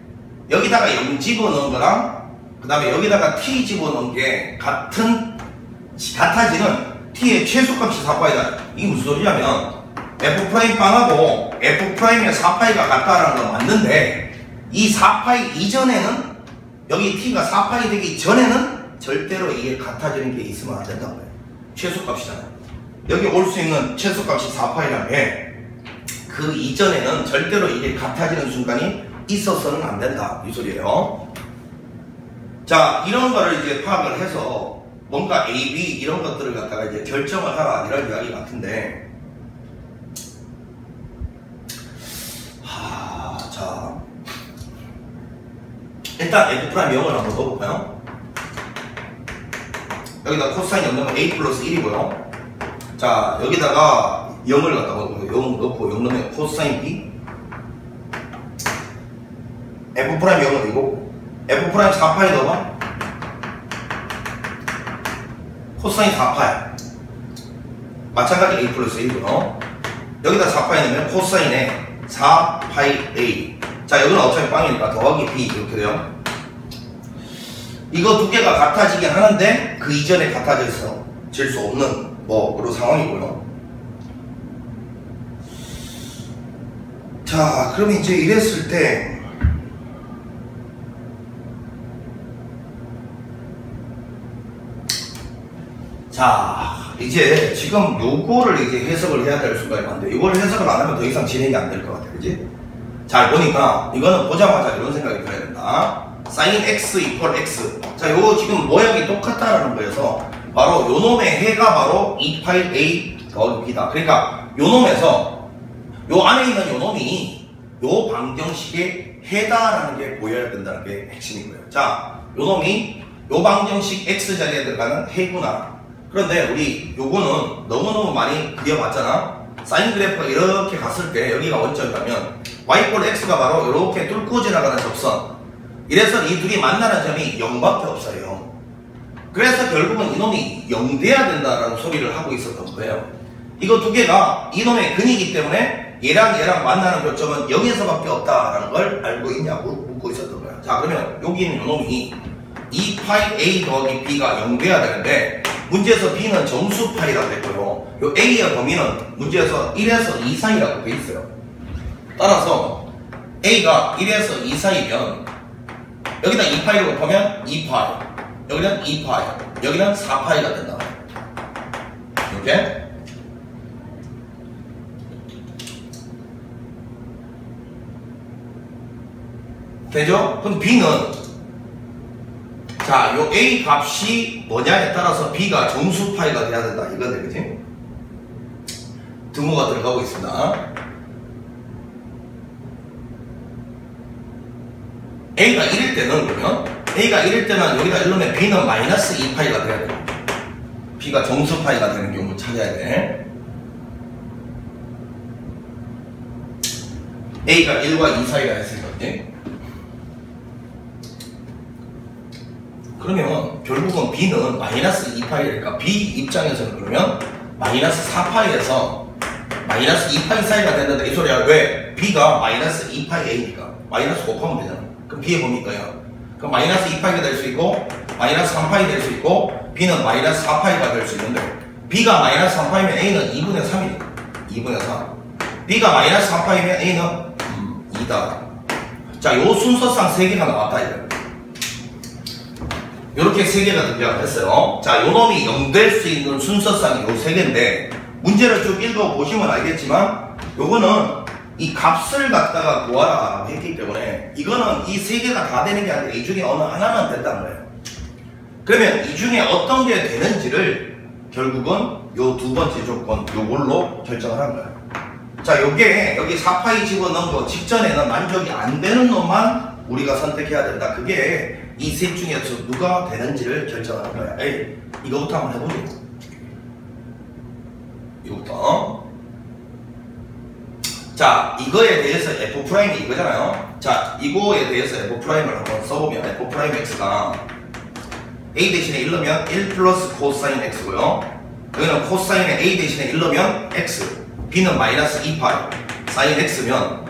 여기다가 0 집어넣은 거랑 그 다음에 여기다가 t 집어넣은 게 같아지는 t의 최소값이 4파이다. 이게 무슨 소리냐면 f'빵하고 f'의 4파이가 같다라는 건 맞는데, 이 4파이 이전에는, 여기 t가 4파이 되기 전에는 절대로 이게 같아지는 게 있으면 안 된다는 거예요. 최소값이잖아요. 여기 올 수 있는 최소값이 4파이라는 게 그 이전에는 절대로 이게 같아지는 순간이 있어서는 안 된다, 이 소리예요. 자, 이런 거를 이제 파악을 해서 뭔가 A, B 이런 것들을 갖다가 이제 결정을 하라, 이런 이야기 같은데, 자, 일단 F'0을 한번 넣어볼까요? 여기다 코사인 0 넣으면 A 플러스 1이고요. 자, 여기다가 0을 갖다가 0 넣고 0 넣으면 코사인 B, F'0은 이거, F' 4파이 넣어봐. 코사인 4파이. 마찬가지 A 플러스 1이고요. 여기다 4파이 넣으면 코사인에 4파이 A. 자, 여기는 어차피 빵이니까 더하기 B 이렇게 돼요. 이거 두 개가 같아지긴 하는데 그 이전에 같아질 수 없는 그런 상황이고요. 자, 그러면 이제 이랬을 때 자, 이제 지금 요거를 이제 해석을 해야 될 수가 있는데, 이걸 해석을 안 하면 더 이상 진행이 안 될 것 같아. 그지? 잘 보니까 이거는 보자마자 이런 생각이 들어야 된다. sin x 이퀄 x. 자, 요거 지금 모양이 똑같다라는 거여서 바로 요 놈의 해가 바로 2파이 a 더하기 b다. 그러니까 요 놈에서 요 안에 있는 요 놈이 요 방정식의 해다라는 게 보여야 된다는 게 핵심인 거예요. 자, 요 놈이 요 방정식 x 자리에 들어가는 해구나. 그런데 우리 요거는 너무너무 많이 그려봤잖아. 사인 그래프가 이렇게 갔을 때 여기가 원점이라면 y꼴 x가 바로 이렇게 뚫고 지나가는 접선. 이래서 이 둘이 만나는 점이 0밖에 없어요. 그래서 결국은 이놈이 0 돼야 된다라는 소리를 하고 있었던 거예요. 이거 두 개가 이놈의 근이기 때문에 얘랑 만나는 교점은 0에서밖에 없다라는 걸 알고 있냐고 묻고 있었던 거예요. 자, 그러면 여기 있는 이놈이 2파이 a 더하기 b가 0 돼야 되는데 문제에서 b는 정수파이라고 했고요. 요 a의 범위는 문제에서 1에서 2 사이라고 돼 있어요. 따라서 a가 1에서 2 사이면 여기다 2파이를 곱하면 2파이, 여기는 2파이, 여기는 4파이가 된다. 이렇게. 되죠? 그럼 b는, 자, 요 a 값이 뭐냐에 따라서 b가 정수파이가 돼야 된다. 이거네, 그지? 등호가 들어가고 있습니다. a가 1일 때는, 그러면 a가 1일 때는 여기다 1 넣으면 b는 마이너스 2파이가 돼야 돼요. b가 정수파이가 되는 경우 찾아야 돼. a가 1과 2 사이라 했으니까, 그지? 그러면 결국은 b는 마이너스 2파이니까 b 입장에서는 그러면 마이너스 4파이에서 마이너스 2파이 사이가 된다. 이 소리야. 왜? b가 마이너스 2파이 a니까 마이너스 곱하면 되잖아. 그럼 b의 범위가요. 그럼 마이너스 2파이가 될 수 있고 마이너스 3파이 될 수 있고 b는 마이너스 4파이가 될 수 있는데, b가 마이너스 3파이면 a는 2분의 3이다. 2분의 3. b가 마이너스 3파이면 a는 2다. 자, 요 순서상 3개가 나왔다 이거예요. 요렇게 3개가 등장을 했어요. 자, 요 놈이 0 될 수 있는 순서상이 요 3개인데 문제를 쭉 읽어보시면 알겠지만 요거는 이 값을 갖다가 구하라 했기 때문에 이거는 이 3개가 다 되는 게 아니라 이 중에 어느 하나만 된다는 거예요. 그러면 이 중에 어떤 게 되는지를 결국은 요 두 번째 조건 요걸로 결정을 한 거예요. 자, 요게 여기 4파이 집어넣은 거 직전에는 만족이 안 되는 놈만 우리가 선택해야 된다. 그게 이 셋 중에서 누가 되는지를 결정하는 거야. 에이, 이거부터 한번 해보죠. 이거부터. 자, 이거에 대해서 F'이 이거잖아요. 자, 이거에 대해서 F'을 한번 써보면 F'X가 A 대신에 1 넣으면 1 플러스 코사인 X고요. 여기는 코사인에 A 대신에 1 넣으면 X, B는 마이너스 2파이, 사인 X면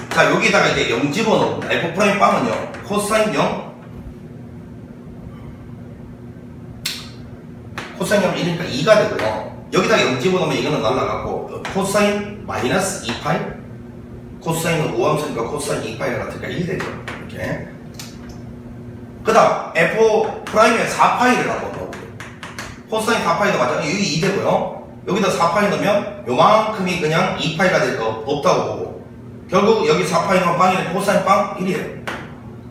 자, 여기다가 이제 0 집어넣습니다. F'빵은요, 코사인 0, 코사인 0 1이니까 2가 되고요. 여기다가 0 집어넣으면 이거는 날라가고, 코사인 마이너스 2파이, 코사인은 우함수니까 코사인 2파이가 같으니까 1 되죠. 이렇게. 그 다음, F'에 4파이를 한번 넣어볼게요. 코사인 4파이도 마찬가지로 여기 2 되고요. 여기다 4파이 넣으면 요만큼이 그냥 2파이가 될 거 없다고 보고, 결국 여기 4파이 넣으면 빵이네. 코사인 빵 1이에요.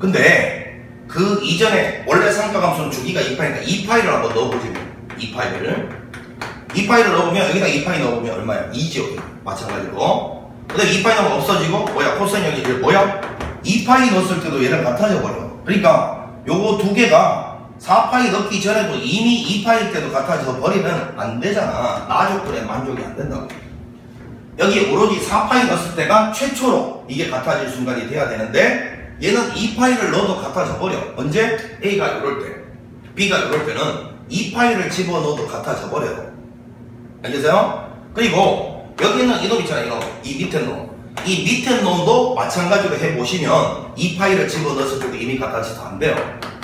근데 그 이전에 원래 상가함수는 주기가 2파이니까 2파이를 한번 넣어보지. 2파이를 넣으면 여기다 2파이 넣으면 얼마야? 2죠. 마찬가지로. 근데 2파이 넣으면 없어지고 뭐야? 코사인 0이 1 뭐야? 2파이 넣었을 때도 얘랑 같아져 버려. 그러니까 요거 두 개가 4파이 넣기 전에도 이미 2파일 때도 같아져 버리면 안 되잖아. 나 조건에 만족이 안 된다고. 여기 오로지 4파이 넣었을 때가 최초로 이게 같아질 순간이 돼야 되는데 얘는 2파이를 넣어도 같아져 버려. 언제? A가 이럴 때, B가 이럴 때는 2파이를 집어넣어도 같아져 버려요. 알겠어요? 그리고 여기는 이놈 있잖아요. 이놈. 이 밑에 놈. 이 밑에 놈도 마찬가지로 해보시면 2파이를 집어넣었을 때도 이미 같아져서 안 돼요.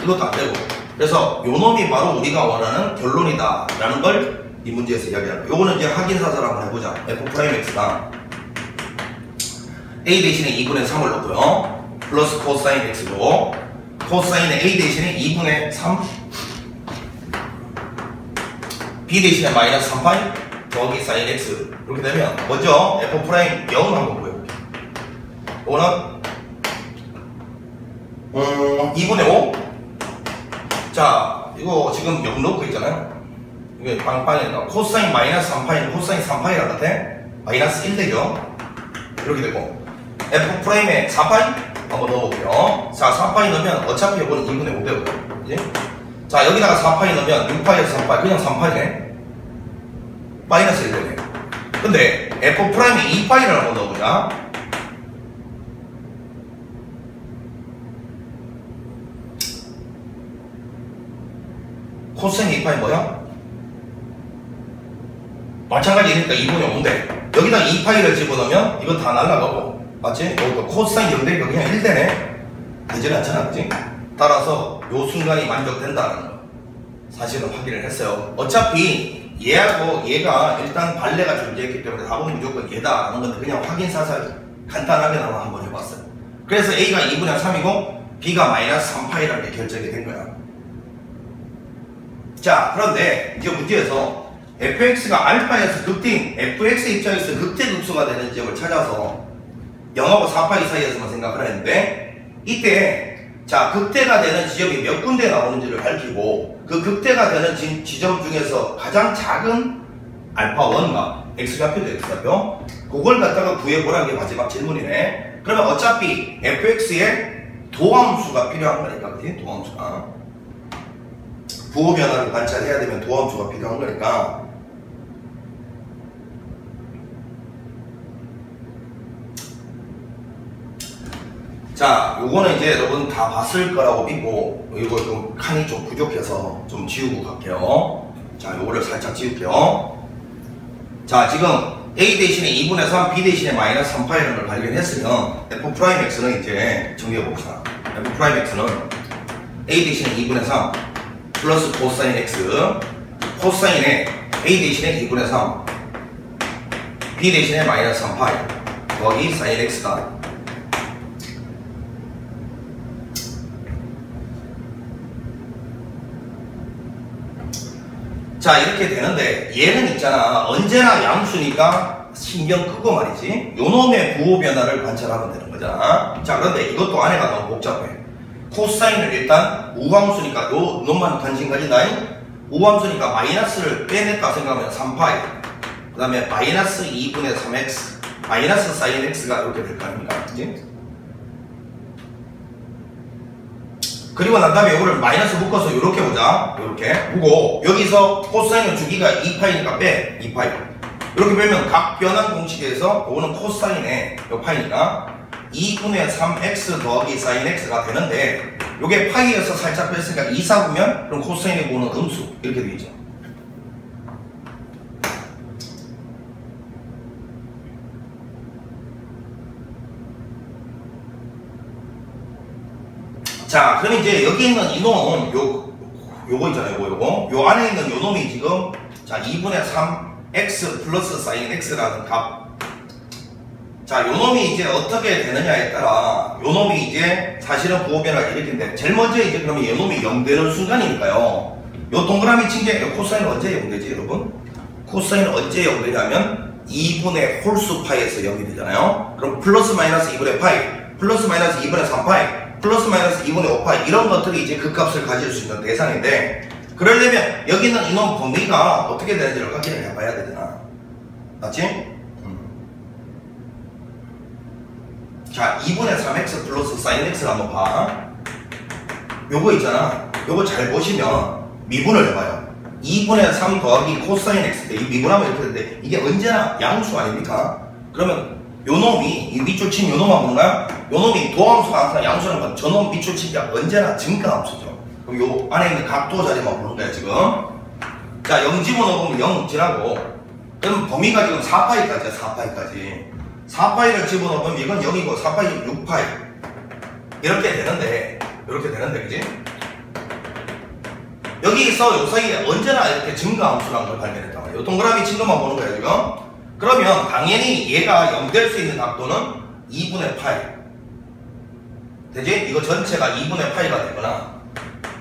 이것도 안 되고. 그래서 요 놈이 바로 우리가 원하는 결론이다 라는 걸 이 문제에서 이야기합니다. 요거는 이제 확인사설 한번 해보자. F'X가 A 대신에 2분의 3을 넣고요. 플러스 코사인 X고 코사인에 A 대신에 2분의 3 B 대신에 마이너스 3파이 더하기 사인 X 이렇게 되면 먼저 F' 0 한번 보여볼게요. 이거는 2분의 5 자, 이거 지금 0 넣고 있잖아요. 이게 빵빵이니까 코사인 마이너스 3파이는 코사인 3파이랑 같아. 마이너스 1 되죠. 이렇게 되고 F'에 4파이 한번 넣어볼게요. 자, 4파이 넣으면 어차피 이거는 2분의 5 되고요. 그치? 자, 여기다가 4파이 넣으면 6파이에서 3파이 그냥 3파이네. 마이너스 1 되네. 근데 F'에 2파이를 한번 넣어보자. 코사인 2파이 뭐야? 마찬가지니까 2분의 5인데 여기다 2파이를 집어넣으면 이건 다 날라가고 맞지? 여기도 코사인 0 되니까 그냥 1 되네. 되지는 않잖아. 그치? 따라서 요 순간이 만족된다는 거 사실은 확인을 했어요. 어차피 얘하고 얘가 일단 발레가 존재했기 때문에 답은 무조건 얘다 하는 건데 그냥 확인사살 간단하게나마 한번 해봤어요. 그래서 A가 2분의 3이고 B가 마이너스 3파이라는 게 결정이 된 거야. 자, 그런데 이제 문제에서 fx가 알파에서 극대인 fx 입장에서 극대극소가 되는 지점을 찾아서 0하고 4파이 사이에서만 생각을 했는데 이때 자, 극대가 되는 지점이 몇 군데 나오는지를 밝히고 그 극대가 되는 지점 중에서 가장 작은 알파 1과 x좌표죠. x좌표 그걸 갖다가 구해보라는 게 마지막 질문이네. 그러면 어차피 fx에 도함수가 필요한 거니까 그치? 도함수가 부호 변화를 관찰해야 되면 도함수가 필요한 거니까 자, 요거는 이제 여러분 다 봤을 거라고 믿고 이거 좀 칸이 좀 부족해서 좀 지우고 갈게요. 자, 요거를 살짝 지울게요. 자, 지금 A 대신에 2분의 3, B 대신에 마이너스 3파이라는 걸 발견했으면 F'X는 이제 정리해봅시다. F'X는 A 대신에 2분의 3 플러스 코사인 X 코사인에 A 대신에 2분의 3 B 대신에 마이너스 3파이 더하기 사인 X다. 자, 이렇게 되는데 얘는 있잖아. 언제나 양수니까 신경 끄고 말이지. 요놈의 부호 변화를 관찰하면 되는 거잖아. 자, 그런데 이것도 안에가 너무 복잡해. 코사인을 일단 우함수니까 요 놈만 관심 가진다. 우함수니까 마이너스를 빼냈다 생각하면 3파이. 그 다음에 마이너스 2분의 3x 마이너스 사인 x가 이렇게 될 거 아닙니까? 그치? 그리고 난 다음에 이거를 마이너스 묶어서 이렇게 보자. 이렇게 보고 여기서 코사인의 주기가 2파이니까 빼 2파이. 이렇게 빼면 각 변환 공식에서 이거는 코사인의 요 파이니까 2분의 3x 더하기 사인 x가 되는데 요게 파이에서 살짝 뺐으니까 2, 4구면 그럼 코사인의 부호는 음수 이렇게 되겠죠. 자, 그럼 이제 여기 있는 이놈 요거 있잖아요. 요거 안에 있는 요 놈이 지금 자 2분의 3x 플러스 사인 x라는 값. 자, 요 놈이 이제 어떻게 되느냐에 따라 요 놈이 이제 사실은 부호 변화가 이렇게인데 제일 먼저 이제 그러면 요 놈이 0 되는 순간이니까요. 요 동그라미 친 게 코사인 언제 0 되지 여러분? 코사인 언제 0 되냐면 2분의 홀수 파이에서 0이 되잖아요. 그럼 플러스 마이너스 2분의 파이 플러스 마이너스 2분의 3파이 플러스 마이너스 2분의 5파이 이런 것들이 이제 그 값을 가질 수 있는 대상인데 그러려면 여기 있는 이놈 범위가 어떻게 되는지를 확인을 해봐야 되잖아. 맞지? 자, 2분의 3x 플러스 사인 x를 한번 봐. 요거 있잖아. 요거 잘 보시면 미분을 해봐요. 2분의 3 더하기 코사인 x인데 이 미분하면 이렇게 되는데 이게 언제나 양수 아닙니까? 그러면 요 놈이 이 밑줄 친 요 놈만 보는 거야? 요 놈이 도함수가 항상 양수라는 건 저 놈 밑줄 친 게 언제나 증가함수죠. 그럼 요 안에 있는 각도 자리만 보는 거야 지금. 자, 0 집어넣으면 0 지나고 그럼 범위가 지금 4파이까지야. 4파이까지 4파이를 집어넣으면 이건 0이고 4파이 6파이 이렇게 되는데 그지? 여기서 요 사이에 언제나 이렇게 증가함수라는 걸 발견했단 말이야. 요 동그라미 친 것만 보는 거야 지금. 그러면 당연히 얘가 0 될 수 있는 각도는 2분의 파이 되지? 이거 전체가 2분의 파이가 되거나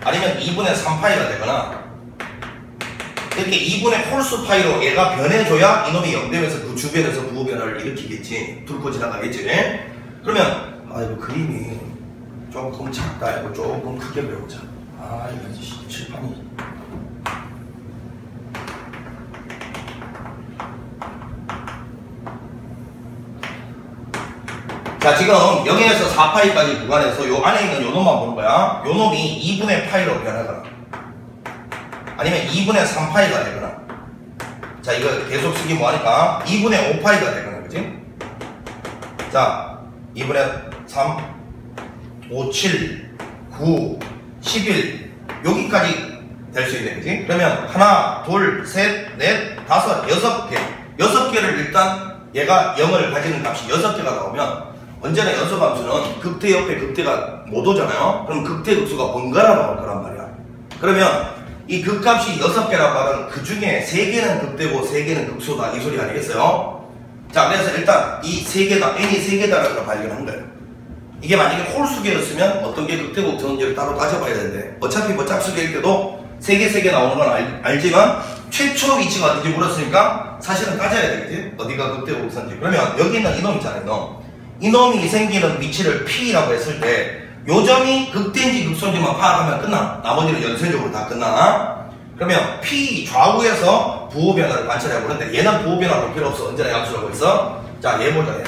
아니면 2분의 3파이가 되거나 이렇게 2분의 홀수 파이로 얘가 변해줘야 이놈이 0 되면서 그 주변에서 부호 변화를 일으키겠지. 뚫고 지나가겠지. 그러면 이거 그림이 조금 작다. 이거 조금 크게 배우자. 이거 칠판이 자, 지금 0에서 4파이까지 구간에서 요 안에 있는 요 놈만 보는 거야. 요 놈이 2분의 파이로 변하거나 아니면 2분의 3파이가 되거나 자, 이거 계속 쓰기 뭐하니까 2분의 5파이가 되거나 그치? 자, 2분의 3 5, 7 9 11 여기까지 될 수 있네 그치? 그러면 하나, 둘, 셋, 넷, 다섯, 6개 6개를 일단 얘가 0을 가지는 값이 6개가 나오면 언제나 연소함수는 극대 옆에 극대가 못 오잖아요. 그럼 극대 극수가 번갈아 나올 거란 말이야. 그러면 이 극값이 6개란 말은 그 중에 3개는 극대고 3개는 극소다 이 소리 아니겠어요? 자, 그래서 일단 이 3개다 n이 3개다라는 걸 발견한 거예요. 이게 만약에 홀수계였으면 어떤 게 극대고 극소인지를 따로 따져봐야 되는데 어차피 뭐 짝수계일 때도 3개 나오는 건 알지만 최초 위치가 어딘지 물었으니까 사실은 따져야 되겠지? 어디가 극대고 극소인지. 그러면 여기 있는 이놈 있잖아요. 이놈이 생기는 위치를 P라고 했을 때 요점이 극대인지 극소인지만 파악하면 끝나. 나머지는 연쇄적으로 다 끝나. 그러면 P 좌우에서 부호 변화를 관찰해 보는데 얘는 부호 변화 볼 필요 없어. 언제나 양수라고 했어. 자, 얘 보자. 얘.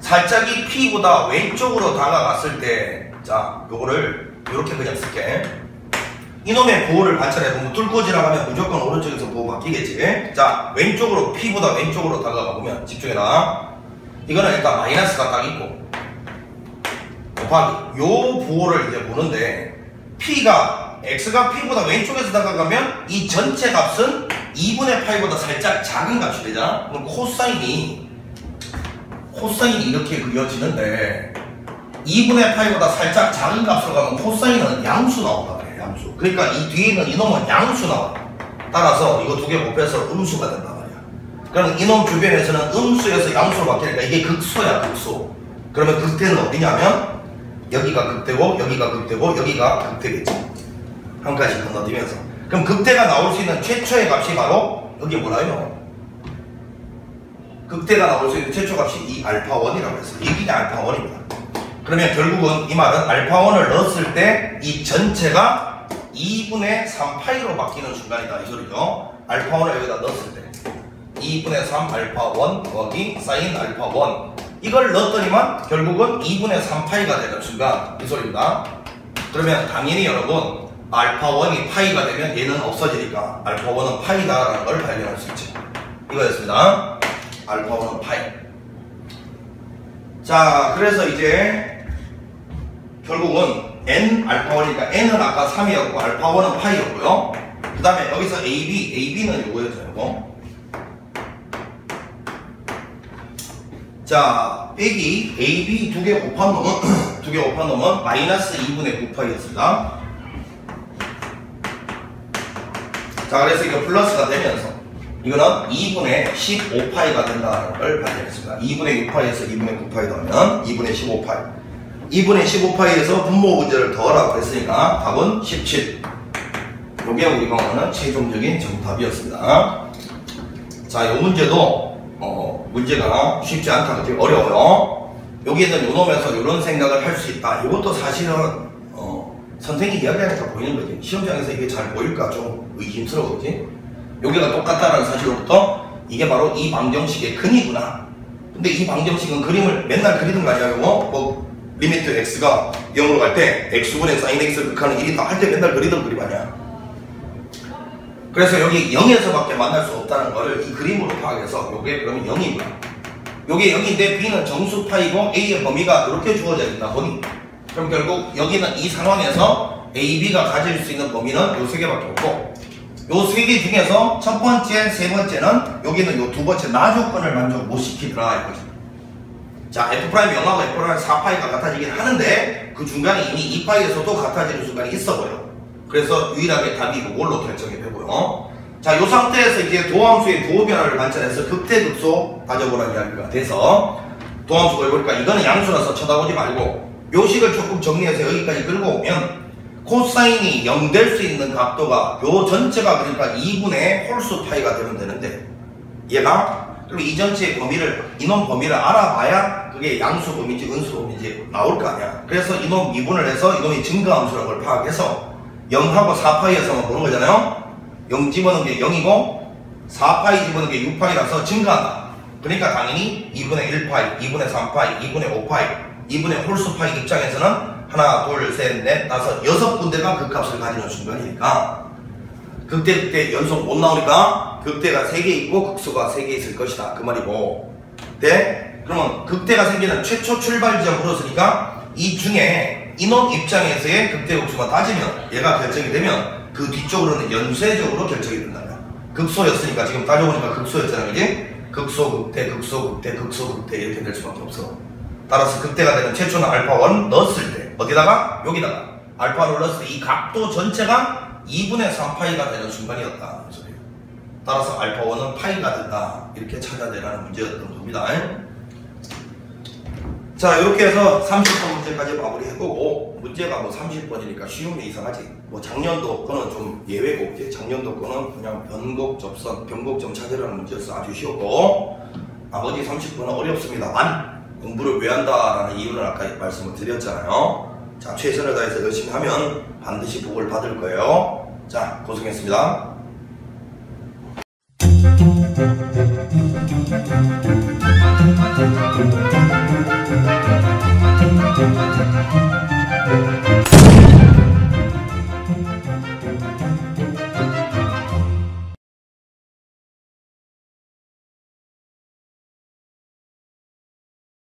살짝이 P보다 왼쪽으로 다가갔을 때 자, 요거를 요렇게 그냥 쓸게. 이놈의 부호를 관찰해 보면 뚫고 지나가면 무조건 오른쪽에서 부호 바뀌겠지. 자, 왼쪽으로 P보다 왼쪽으로 다가가 보면 집중해라. 이거는 일단 마이너스가 딱 있고 곱하기 요 부호를 이제 보는데 P가 X가 P보다 왼쪽에서 다가가면 이 전체 값은 2분의 파이보다 살짝 작은 값이 되잖아. 그럼 코사인이 이렇게 그려지는데 2분의 파이보다 살짝 작은 값으로 가면 코사인은 양수 나온다 그래. 양수. 그러니까 이 뒤에 있는 이놈은 양수 나와. 따라서 이거 두 개 곱해서 음수가 된다. 그럼 이놈 주변에서는 음수에서 양수로 바뀌니까 이게 극소야 극소. 그러면 극대는 어디냐면 여기가 극대고 여기가 극대고 여기가 극대겠지. 한 가지 건너뛰면서. 그럼 극대가 나올 수 있는 최초의 값이 바로 여기 뭐라요? 극대가 나올 수 있는 최초 값이 이 알파1이라고 했어요. 이게 알파1입니다. 그러면 결국은 이 말은 알파1을 넣었을 때 이 전체가 2분의 3파이로 바뀌는 순간이다 이 소리죠. 알파1을 여기다 넣었을 때 2분의 3 알파1 더하기 사인 알파1 이걸 넣었더니만 결국은 2분의 3파이가 되는 순간 이 소리입니다. 그러면 당연히 여러분 알파1이 파이가 되면 얘는 없어지니까 알파1은 파이다라는 걸 발견할 수 있죠. 이거였습니다. 알파1은 파이. 자, 그래서 이제 결국은 n 알파1이니까 n은 아까 3이었고 알파1은 파이였고요. 그 다음에 여기서 ab는 요거였죠. 요거. 자, 빼기 ab 두 개 곱한 놈은 마이너스 2분의 9파이였습니다. 자, 그래서 이거 플러스가 되면서 이거는 2분의 15파이가 된다는 걸 발견했습니다. 2분의 6파이에서 2분의 9파이 더하면 2분의 15파이. 2분의 15파이에서 분모 문제를 더하라고 했으니까 답은 17. 요게 우리가 원하는 최종적인 정답이었습니다. 자, 요 문제도 문제가 쉽지 않다. 그치? 어려워요. 여기에는 요놈에서 이런 생각을 할 수 있다. 이것도 사실은 선생님이 이야기하니까 보이는 거지. 시험장에서 이게 잘 보일까 좀 의심스러워. 그치? 여기가 똑같다는 사실로부터 이게 바로 이 방정식의 근이구나. 근데 이 방정식은 그림을 맨날 그리는 거 아니야. 뭐 리미트 x가 0으로 갈 때 x분의 sin x 극하는 1이다 할 때 맨날 그리던 그림 아니야. 그래서 여기 0에서밖에 만날 수 없다는 거를 이 그림으로 파악해서 요게 그러면 0이구나. 요게 0인데 b는 정수 파이고 a의 범위가 이렇게 주어져 있다 보니 그럼 결국 여기는 이 상황에서 a, b가 가질 수 있는 범위는 요 세 개밖에 없고 요 세 개 중에서 첫 번째, 세 번째는 여기는 요 두 번째 나조건을 만족 못 시키더라 이거지. 자, f' 0하고 f' 4파이가 같아지긴 하는데 그 중간에 이미 2파이에서도 같아지는 순간이 있어 보여. 그래서 유일하게 답이 이걸로 결정이 되고요. 자, 요 상태에서 이제 도함수의 부호 변화를 관찰해서 극대극소 따져보라는 이야기가 돼서 도함수 보여보니까 이거는 양수라서 쳐다보지 말고 요 식을 조금 정리해서 여기까지 끌고 오면 코사인이 0 될 수 있는 각도가 요 전체가 그러니까 2분의 홀수 파이가 되면 되는데 얘가 그럼 이 전체의 범위를 이놈 범위를 알아봐야 그게 양수 범위인지 은수 범위인지 나올 거 아니야. 그래서 이놈 미분을 해서 이놈이 증가함수라는 걸 파악해서 0하고 4파이에서만 보는 거잖아요. 0 집어넣은 게 0이고 4파이 집어넣은 게 6파이라서 증가한다. 그러니까 당연히 2분의 1파이, 2분의 3파이, 2분의 5파이, 2분의 홀수 파이 입장에서는 하나, 둘, 셋, 넷, 다섯, 6군데가 그 값을 가지는 순간이니까 극대 연속 못 나오니까 극대가 3개 있고 극소가 3개 있을 것이다. 그 말이고. 네? 그러면 극대가 생기는 최초 출발 지점 물었으니까 이 중에 이놈 입장에서의 극대 극소만 따지면 얘가 결정이 되면 그 뒤쪽으로는 연쇄적으로 결정이 된다면 극소였으니까 지금 따져보니까 극소였잖아. 그지? 극소 극대 극소 극대 극소 극대 이렇게 될 수밖에 없어. 따라서 극대가 되는 최초는 알파1 넣었을 때 어디다가? 여기다가 알파를 넣었을 때 이 각도 전체가 2분의 3파이가 되는 순간이었다. 따라서 알파1은 파이가 된다. 이렇게 찾아내라는 문제였던 겁니다. 자, 이렇게 해서 30번 문제까지 마무리해보고 문제가 뭐 30번이니까 쉬운 게 이상하지. 뭐 작년도 거는 좀 예외고 작년도 거는 그냥 변곡점 찾으라는 문제여서 아주 쉬웠고 나머지 30번은 어렵습니다만 공부를 왜 한다라는 이유는 아까 말씀을 드렸잖아요. 자, 최선을 다해서 열심히 하면 반드시 복을 받을 거예요. 자, 고생했습니다.